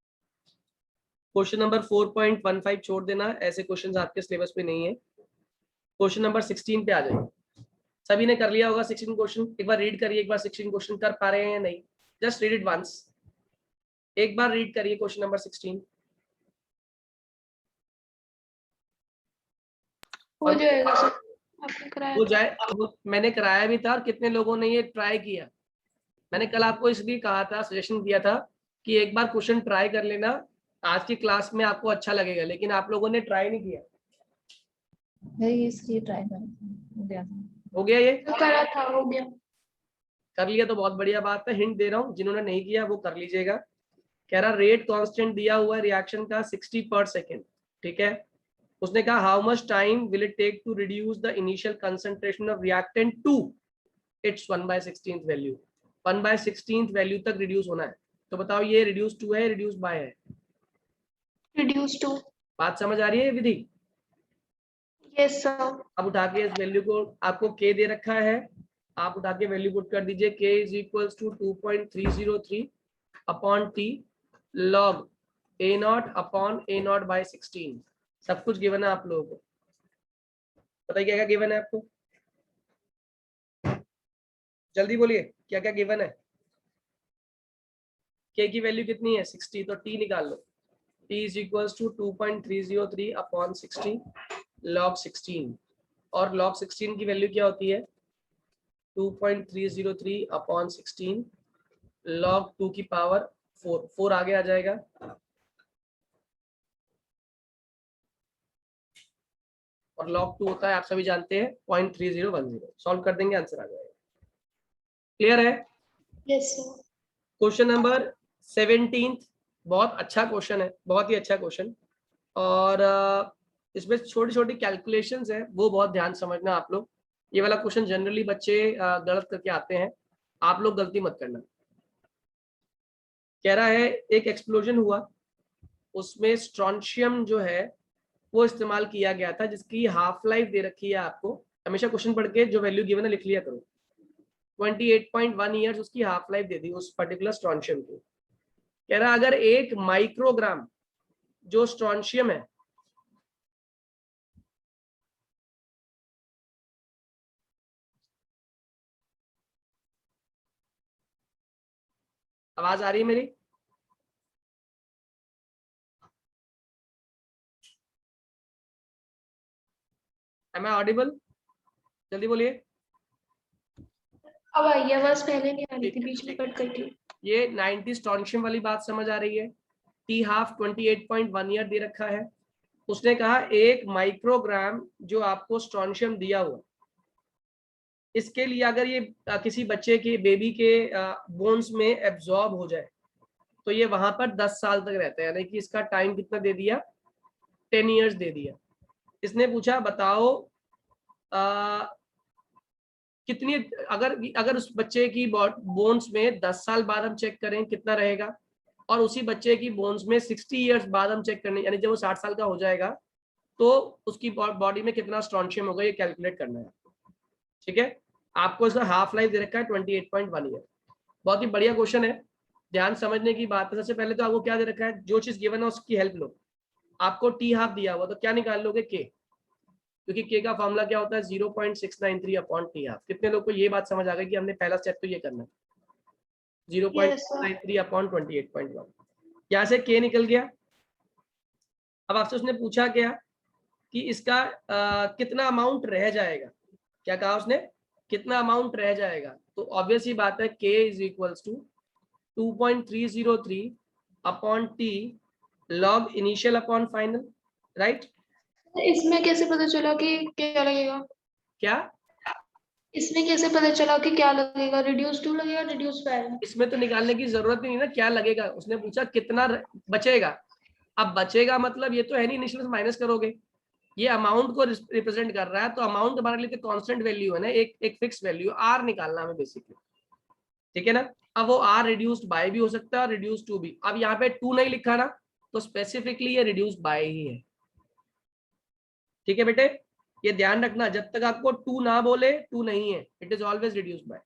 S1: Question number 4.15 छोड़ देना, ऐसे क्वेश्चंस आपके सिलेबस पे नहीं है। क्वेश्चन नंबर 16 पे आ जाइए। सभी ने कर लिया होगा 16 क्वेश्चन, एक बार रीड करिए, एक बार 16 क्वेश्चन कर पा रहे हैं या नहीं, जस्ट रीड इट वंस, एक बार रीड करिए क्वेश्चन नंबर 16।
S2: हो जाएगा सर, आपने कराया
S1: हो
S2: था।
S1: जाए, मैंने कराया भी था, और कितने लोगों ने ये ट्राई किया? मैंने कल आपको इसलिए कहा था, सजेशन दिया था कि एक बार क्वेश्चन ट्राई कर लेना, आज की क्लास में आपको अच्छा लगेगा, लेकिन आप लोगों ने ट्राई नहीं किया।
S3: वही इसलिए try कर दिया था.
S1: हो गया ये?
S2: करा था, हो गया।
S1: कर लिया तो बहुत बढ़िया बात है। हिंट दे रहा हूँ, जिन्होंने नहीं किया वो कर लीजिएगा। कह रहा रेट कांस्टेंट दिया हुआ है रिएक्शन का 60 पर सेकेंड, ठीक है। उसने कहा how much time will it take to reduce the initial concentration of reactant to its 1/16 value. 1/16 value तक रिड्यूस होना है। तो बताओ ये रिड्यूस टू है, रिड्यूस बाय है?
S2: Reduce to.
S1: बात समझ आ रही है विधि?
S2: Yes sir.
S1: अब उठा के इस वैल्यू को, आपको k दे रखा है, आप उठा के वैल्यू पुट कर दीजिए। k is equals to 2.303 upon t log a0 upon a0 by 16। सब कुछ गिवन है आप लोगों को। बताइए क्या क्या गिवन है आपको, जल्दी बोलिए क्या क्या गिवन है। k की वैल्यू कितनी है? 60, तो t निकाल लो। t is equals to 2.303 upon 60 log 16, और log 16 की वैल्यू क्या होती है? 2.303 अपॉन 16 log 2 की पावर 4 आगे आ जाएगा। और log 2 होता है आप सभी जानते हैं 0.3010। सॉल्व कर देंगे, आंसर आ जाएगा। क्लियर है?
S2: Yes sir.
S1: क्वेश्चन नंबर 17 बहुत अच्छा क्वेश्चन है, बहुत ही अच्छा क्वेश्चन। और इसमें छोटी छोटी कैलकुलेशंस है, वो बहुत ध्यान समझना आप लोग। ये वाला क्वेश्चन जनरली बच्चे गलत करके आते हैं, आप लोग गलती मत करना। कह रहा है एक एक्सप्लोजन हुआ, उसमें स्ट्रॉन्शियम जो है वो इस्तेमाल किया गया था, जिसकी हाफ लाइफ दे रखी है आपको। हमेशा क्वेश्चन पढ़ के जो वैल्यू गिवन है लिख लिया करो। 28.1 ईयर्स उसकी हाफ लाइफ दे दी उस पर्टिकुलर स्ट्रॉन्शियम की। कह रहा अगर 1 माइक्रोग्राम जो स्ट्रॉन्शियम है, आवाज आ रही है मेरी? Am I audible? जल्दी बोलिए।
S2: अब आई आवाज, पहले नहीं आ रही थी, बीच में कट गई थी।
S1: ये 90 स्ट्रॉन्शियम वाली बात समझ आ रही है। टी हाफ 28.1 ईयर दे रखा है। उसने कहा 1 माइक्रोग्राम जो आपको स्ट्रॉन्शियम दिया हुआ, इसके लिए अगर ये किसी बच्चे के, बेबी के बोन्स में एब्जॉर्ब हो जाए तो ये वहां पर 10 साल तक रहता है, यानी कि इसका टाइम कितना दे दिया? 10 ईयर्स दे दिया। इसने पूछा बताओ कितनी, अगर अगर उस बच्चे की बोन्स में 10 साल बाद हम चेक करें कितना रहेगा, और उसी बच्चे की बोन्स में 60 ईयर्स बाद हम चेक करने, यानी जब वो 60 साल का हो जाएगा तो उसकी बॉडी में कितना स्ट्रॉन्शियम होगा, ये कैलकुलेट करना है। ठीक है, आपको इसका हाफ लाइफ दे रखा है 28.1 ईयर। बहुत ही बढ़िया क्वेश्चन है, ध्यान समझने की बात है। सबसे पहले तो आपको क्या दे रखा है, जो चीज गिवन है उसकी हेल्प लो। आपको टी हाफ दिया हुआ तो क्या निकाल लोगे? के, क्योंकि के का फॉर्मूला क्या होता है? 0.693 अपॉन टी हाफ। कितने लोग को ये बात समझ आ गई कि हमने पहला स्टेप तो ये करना है, 0.693 अपॉन 28.1। यहाँ से के निकल गया। अब आपसे उसने पूछा क्या कि इसका कितना अमाउंट रह जाएगा। क्या कहा उसने? कितना अमाउंट रह जाएगा। तो ऑब्वियस ही बात है k is equals to 2.303 upon T log initial upon final, right?
S2: इसमें कैसे पता चला कि क्या लगेगा?
S1: क्या
S2: इसमें कैसे पता चला कि क्या लगेगा? रिड्यूस टू लगेगा, रिड्यूस फाइव?
S1: इसमें तो निकालने की जरूरत ही नहीं ना, क्या लगेगा। उसने पूछा कितना बचेगा। अब बचेगा मतलब ये तो है नहीं इनिशियल से माइनस करोगे, ये अमाउंट को रिप्रेजेंट कर रहा है। तो अमाउंट हमारे लिए तो कांस्टेंट वैल्यू है ना, एक फिक्स वैल्यू आर निकालना हमें बेसिकली। ठीक है ना। अब वो आर रिड्यूस्ड बाय भी हो सकता है और रिड्यूस टू भी। अब यहाँ पे 2 नहीं लिखा ना, तो स्पेसिफिकली ये रिड्यूस बाय ही है। ठीक है बेटे, ये ध्यान रखना, जब तक आपको 2 ना बोले 2 नहीं है, it is always reduce by.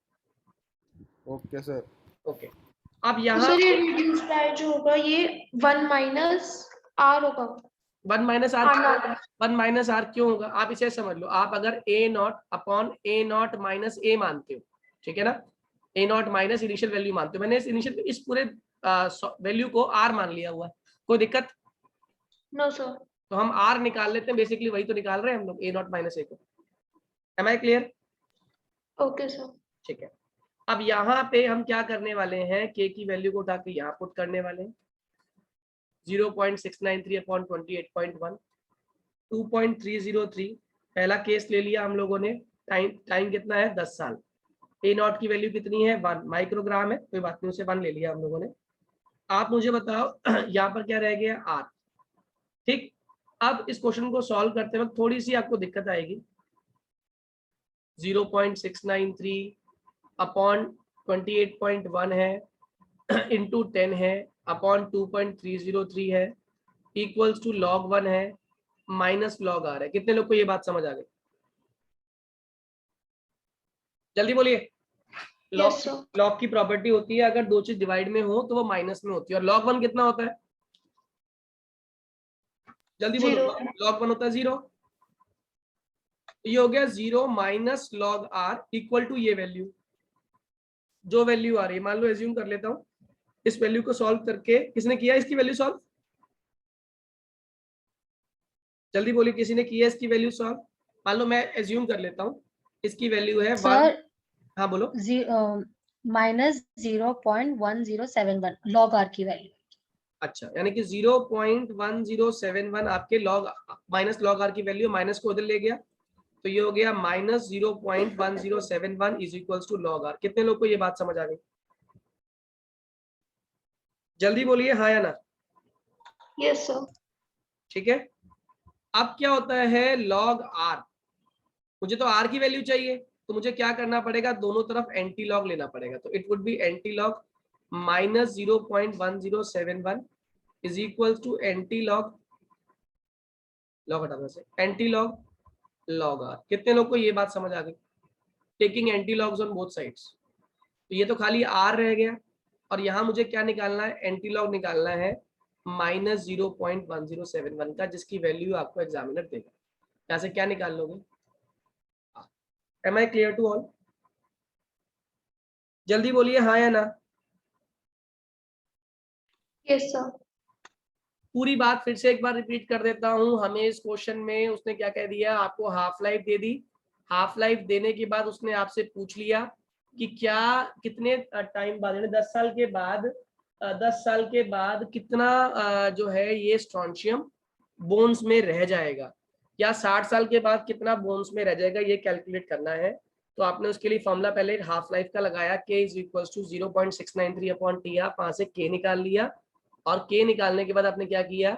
S4: Okay, sir.
S1: Okay, अब
S2: तो
S1: यहाँ
S2: सर ये रिड्यूस बाय जो होगा ये 1 माइनस आर होगा।
S1: 1 minus are,
S2: R0।
S1: 1 minus are क्यों होगा? आप इसे समझ लो, आप अगर A naught upon A naught minus A मानते हो, ठीक है ना, A naught minus initial value मानते हो, मैंने इस पूरे वैल्यू को आर मान लिया हुआ है, कोई दिक्कत?
S2: No sir.
S1: तो हम आर निकाल लेते हैं, बेसिकली वही तो निकाल रहे हैं हम लोग, ए नॉट माइनस ए को। Am I clear?
S2: Okay sir.
S1: ठीक है, अब यहाँ पे हम क्या करने वाले हैं, के की वैल्यू को उठा के यहाँ पुट करने वाले हैं। 0.693 अपॉन 28.1, 2.303 पहला केस ले लिया हम लोगों ने। टाइम कितना है? 10 साल। ए नॉट की वैल्यू कितनी है? 1 माइक्रोग्राम है, कोई बात नहीं, उसे 1 ले लिया हम लोगों ने। आप मुझे बताओ यहाँ पर क्या रह गया? आर। ठीक, अब इस क्वेश्चन को सॉल्व करते वक्त थोड़ी सी आपको दिक्कत आएगी। 0.693 अपॉन 28.1 है इंटू 10 है अपॉन 2.303 है इक्वल्स टू log 1 है माइनस log r है। कितने लोग को ये बात समझ आ गई? जल्दी बोलिए।
S2: Yes, sir.
S1: log की प्रॉपर्टी होती है अगर दो चीज डिवाइड में हो तो वो माइनस में होती है। और log 1 कितना होता है? जल्दी बोलो।
S2: Zero.
S1: log 1 होता है 0। ये हो गया 0 minus log r equal to ये वैल्यू, जो वैल्यू आ रही है। मान लो एज्यूम कर लेता हूं इस वैल्यू को सॉल्व करके, किसने किया इसकी वैल्यू सॉल्व? जल्दी बोलिए, किसी ने किया इसकी वैल्यू सॉल्व? मान लो मैं एज्यूम कर लेता हूं इसकी वैल्यू है 1।
S3: सर
S1: हाँ बोलो।
S3: माइनस 0.1071 लॉग आर की वैल्यू।
S1: अच्छा, यानी कि 0.1071 आपके log माइनस log r की वैल्यू, माइनस को उधर ले गया तो ये हो गया minus 0.1071 is equals to log r। कितने लोग को ये बात समझ आ गई? जल्दी बोलिए हाँ या ना।
S2: Yes, sir.
S1: ठीक है, अब क्या होता है log r, मुझे तो r की वैल्यू चाहिए तो मुझे क्या करना पड़ेगा, दोनों तरफ एंटी लॉग लेना पड़ेगा। तो it would be anti log minus 0.1071 is equal to anti log, log हटाने से एंटी लॉग log r। कितने लोग को ये बात समझ आ गई? Taking anti logs on both sides. तो ये तो खाली r रह गया और यहाँ मुझे क्या निकालना है, एंटी लॉग निकालना है माइनस 0.1071 का, जिसकी वैल्यू आपको एग्जामिनर देगा। यहाँ से क्या निकाल लोगे? Am I clear to all? जल्दी बोलिए हाँ या ना।
S2: Yes, sir.
S1: पूरी बात फिर से एक बार रिपीट कर देता हूं। हमें इस क्वेश्चन में उसने क्या कह दिया, आपको हाफ लाइफ दे दी। हाफ लाइफ देने के बाद उसने आपसे पूछ लिया कि क्या कितने टाइम बाद, यानी 10 साल के बाद 10 साल के बाद कितना जो है ये स्ट्रॉन्शियम बोन्स में रह जाएगा, या 60 साल के बाद कितना बोन्स में रह जाएगा, ये कैलकुलेट करना है। तो आपने उसके लिए फॉर्मूला पहले हाफ लाइफ का लगाया, k is equal to 0.693 upon T. आप वहां से k निकाल लिया और k निकालने के बाद आपने क्या किया,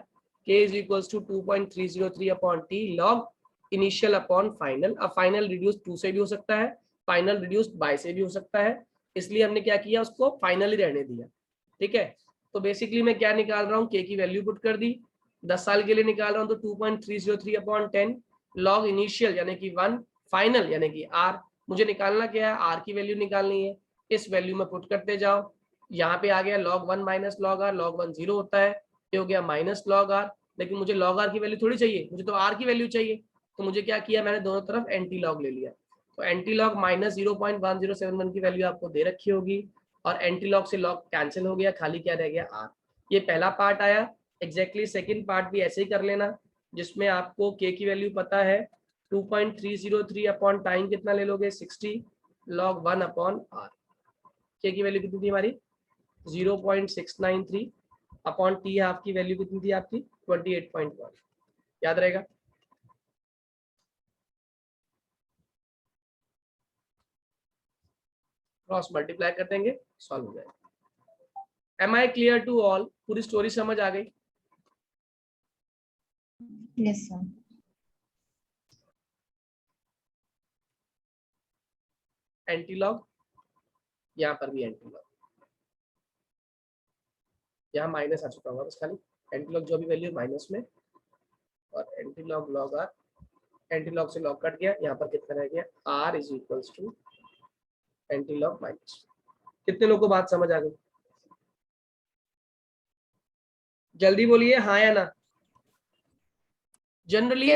S1: k is equal to 2.303 upon T log initial upon final. अब फाइनल रिड्यूस 2 से भी हो सकता है, फाइनल रिड्यूस बाय से भी हो सकता है, इसलिए हमने क्या किया, उसको फाइनल ही रहने दिया। ठीक है, तो बेसिकली मैं क्या निकाल रहा हूँ, k की वैल्यू पुट कर दी, 10 साल के लिए निकाल रहा हूँ तो 2.303 अपॉन 10 लॉग इनिशियल यानी कि 1, फाइनल यानी कि r। मुझे निकालना क्या है, r की वैल्यू निकालनी है। इस वैल्यू में पुट करते जाओ, यहाँ पे आ गया log 1 minus log r, log 1 0 होता है, ये हो गया माइनस log r। लेकिन मुझे log r की वैल्यू थोड़ी चाहिए, मुझे तो r की वैल्यू चाहिए। तो मुझे क्या किया, मैंने दोनों तरफ एंटी लॉग ले लिया। तो एंटी लॉग माइनस 0.1071 की वैल्यू आपको दे रखी होगी और एंटी लॉग से लॉग कैंसिल हो गया, खाली क्या रह गया, r। ये पहला पार्ट आया। एग्जैक्टली सेकेंड पार्ट भी ऐसे ही कर लेना, जिसमें आपको k की वैल्यू पता है 2.303 अपॉन टाइम कितना ले लोगे, 60 log 1 अपॉन r। k की वैल्यू कितनी थी हमारी, 0.693 अपॉन टी हाफ की वैल्यू कितनी थी आपकी, 28.1। याद रहेगा? क्रॉस मल्टीप्लाई कर देंगे, सॉल्व हो जाएगा। Am I clear to all? पूरी स्टोरी समझ आ गई?
S3: Yes sir.
S1: एंटी लॉग, यहाँ पर भी एंटी लॉग, यहाँ माइनस आ चुका होगा बस, खाली एंटी लॉग जो भी वैल्यू माइनस में, और anti log log R, anti log से लॉग कट गया, यहाँ पर कितना रह गया, R is equals to anti log minus. कितने लोगों को बात समझ आ गई? जल्दी बोलिए हाँ या ना। जनरली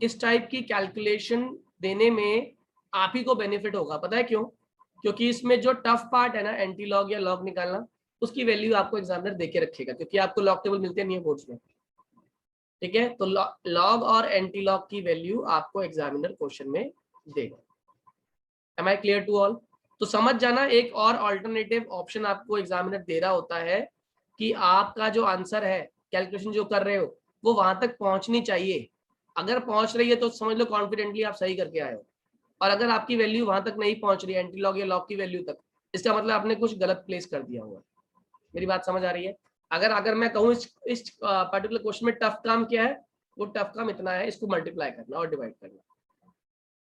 S1: इस टाइप की कैलकुलेशन देने में आप ही को बेनिफिट होगा, पता है क्यों? क्योंकि इसमें जो टफ पार्ट है ना, एंटी लॉग या लॉग निकालना, उसकी वैल्यू आपको एग्जामिनर देके रखेगा, क्योंकि आपको लॉग टेबल मिलते नहीं है बोर्ड्स में। ठीक है, तो लॉग और एंटी लॉग की वैल्यू आपको एग्जामिनर क्वेश्चन में देगा। Am I clear to all? तो समझ जाना, एक और ऑल्टरनेटिव ऑप्शन आपको एग्जामिनर दे रहा होता है कि आपका जो आंसर है, कैलकुलेशन जो कर रहे हो, वो वहां तक पहुंचनी चाहिए। अगर पहुंच रही है तो समझ लो कॉन्फिडेंटली आप सही करके आए हो, और अगर आपकी वैल्यू वहां तक नहीं पहुंच रही है, एंटी लॉग या लॉग की वैल्यू तक, इसका मतलब आपने कुछ गलत प्लेस कर दिया हुआ है। मेरी बात समझ आ रही है? अगर मैं कहूँ इस पर्टिकुलर क्वेश्चन में टफ काम क्या है, वो टफ काम इतना है, इसको मल्टीप्लाई करना और डिवाइड करना।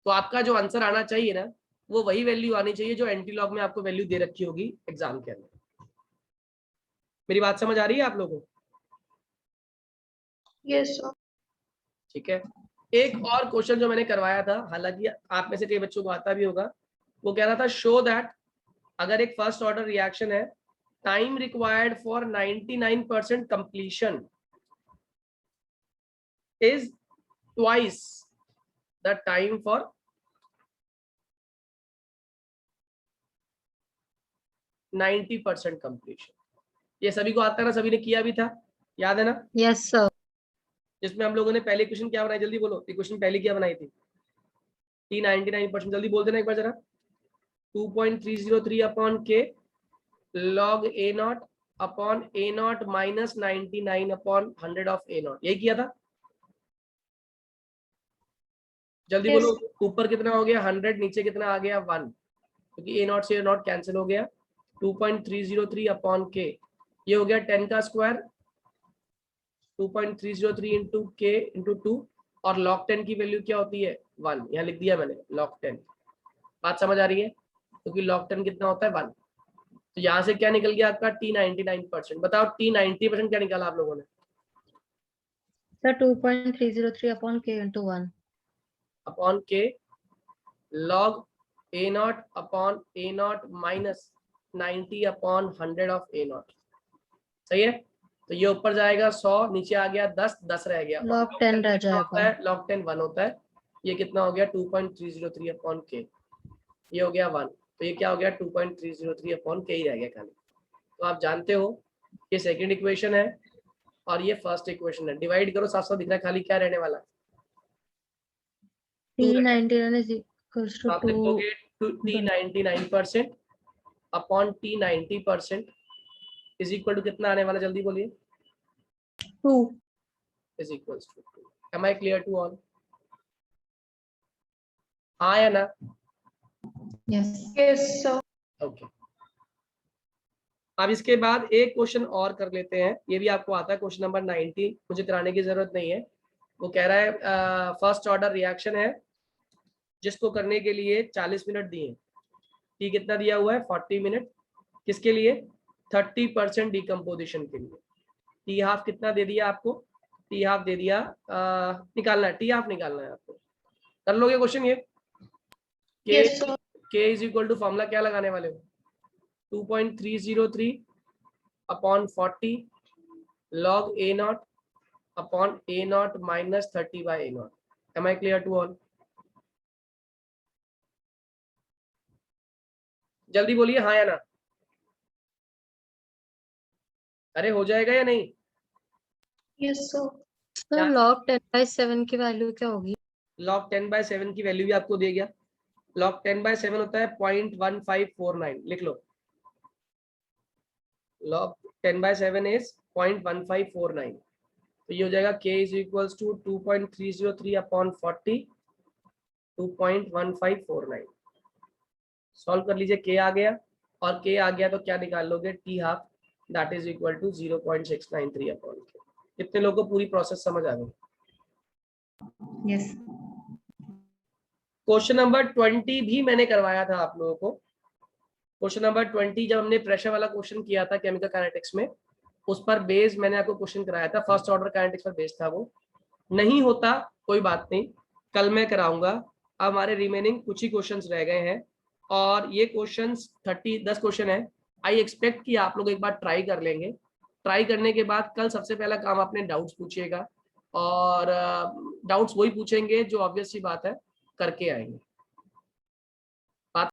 S1: तो आपका जो आंसर आना चाहिए ना, वो वही वैल्यू आनी चाहिए जो एंटी लॉग में आपको वैल्यू दे रखी होगी एग्जाम के अंदर। मेरी बात समझ आ रही है आप लोगों को?
S2: Yes sir.
S1: ठीक है। एक और क्वेश्चन जो मैंने करवाया था, हालांकि आप में से कई बच्चों को आता भी होगा, वो कह रहा था शो दैट अगर एक फर्स्ट ऑर्डर रिएक्शन है, time required for 99% completion is twice the time for 90% completion. ये सभी को आता है ना, सभी ने किया भी था, याद है ना?
S3: Yes sir.
S1: जिसमें हम लोगों ने पहले क्वेश्चन क्या बनाई, जल्दी बोलो, क्वेश्चन पहले क्या बनाई थी? T99%, जल्दी बोल देना एक बार जरा। 2.303 अपॉन के log a naught upon a naught minus 99 upon 100 of a not, यही किया था? जल्दी
S2: Yes.
S1: बोलो, ऊपर कितना हो गया 100, नीचे कितना आ गया 1, क्योंकि a नॉट से a नॉट कैंसिल हो गया। 2.303 अपॉन के, ये हो गया 10 का स्क्वायर, 2.303 इंटू के इंटू 2, और log 10 की वैल्यू क्या होती है 1, यहाँ लिख दिया मैंने log 10। बात समझ आ रही है? क्योंकि log 10 कितना होता है 1। तो यहाँ से क्या निकल गया आपका T99%। बताओ T90% क्या निकाला आप लोगों ने?
S3: सर 2.303 अपॉन के इंटू 1
S1: अपॉन के log a naught upon a naught minus 90 upon 100 of a not. सही है? तो ये ऊपर जाएगा 100, नीचे आ गया 10, 10 रह गया,
S3: log 10 रह जाएगा।
S1: log 10 1 होता है। ये कितना हो गया 2.303 अपॉन के, ये हो गया 1, तो ये क्या हो गया 2.303 अपॉन के ही रह गया खाली। तो आप जानते हो ये सेकंड इक्वेशन है और ये फर्स्ट इक्वेशन है। डिवाइड करो, साफ साफ दिख रहा है खाली क्या रहने वाला है,
S3: T99 is equals to
S1: आप
S3: 2
S1: लिखोगे T99% upon T90% is equal to कितना आने वाला, जल्दी बोलिए।
S3: 2।
S1: Is equals to 2। Am I clear to all? हाँ या ना?
S3: Yes
S2: yes sir.
S1: ओके। अब इसके बाद एक क्वेश्चन और कर लेते हैं, ये भी आपको आता है, क्वेश्चन नंबर 90, मुझे कराने की जरूरत नहीं है। वो कह रहा है फर्स्ट ऑर्डर रिएक्शन है जिसको करने के लिए 40 मिनट दिए, टी कितना दिया हुआ है 40 मिनट, किसके लिए 30% डिकम्पोजिशन के लिए। टी हाफ कितना दे दिया आपको, टी हाफ दे दिया, निकालना है टी हाफ, निकालना है आपको। कर लोगे क्वेश्चन ये?
S2: Yes sir.
S1: K is equal to formula क्या लगाने वाले हो, 2.303 upon 40 log a naught upon a naught minus 30 by a naught. Am I clear to all? जल्दी बोलिए हाँ या ना। अरे हो जाएगा या नहीं?
S2: Yes sir.
S3: सर log 10/7 की वैल्यू क्या होगी?
S1: log 10/7 की वैल्यू भी आपको दे गया। log 10/7 होता है 0.1549, लिख लो। log 10/7 इज 0.1549, तो ये हो जाएगा k is equals to 2.303 upon 40, 2.1549। Solve कर लीजिए, k आ गया, और k आ गया तो क्या निकाल लोगे t half, that is equal to 0.693 upon k। कितने लोगों को पूरी प्रोसेस समझ आ गई?
S3: यस।
S1: क्वेश्चन नंबर 20 भी मैंने करवाया था आप लोगों को। क्वेश्चन नंबर 20 जब हमने प्रेशर वाला क्वेश्चन किया था केमिकल काइनेटिक्स में, उस पर बेस मैंने आपको क्वेश्चन कराया था, फर्स्ट ऑर्डर काइनेटिक्स पर बेस था वो। नहीं होता कोई बात नहीं, कल मैं कराऊंगा। अब हमारे रिमेनिंग कुछ ही क्वेश्चंस रह गए हैं, और ये क्वेश्चंस 10 क्वेश्चन है। आई एक्सपेक्ट कि आप लोग एक बार ट्राई कर लेंगे। ट्राई करने के बाद कल सबसे पहला काम अपने डाउट्स पूछिएगा, और डाउट्स वही पूछेंगे जो ऑब्वियस सी बात है करके आएंगे।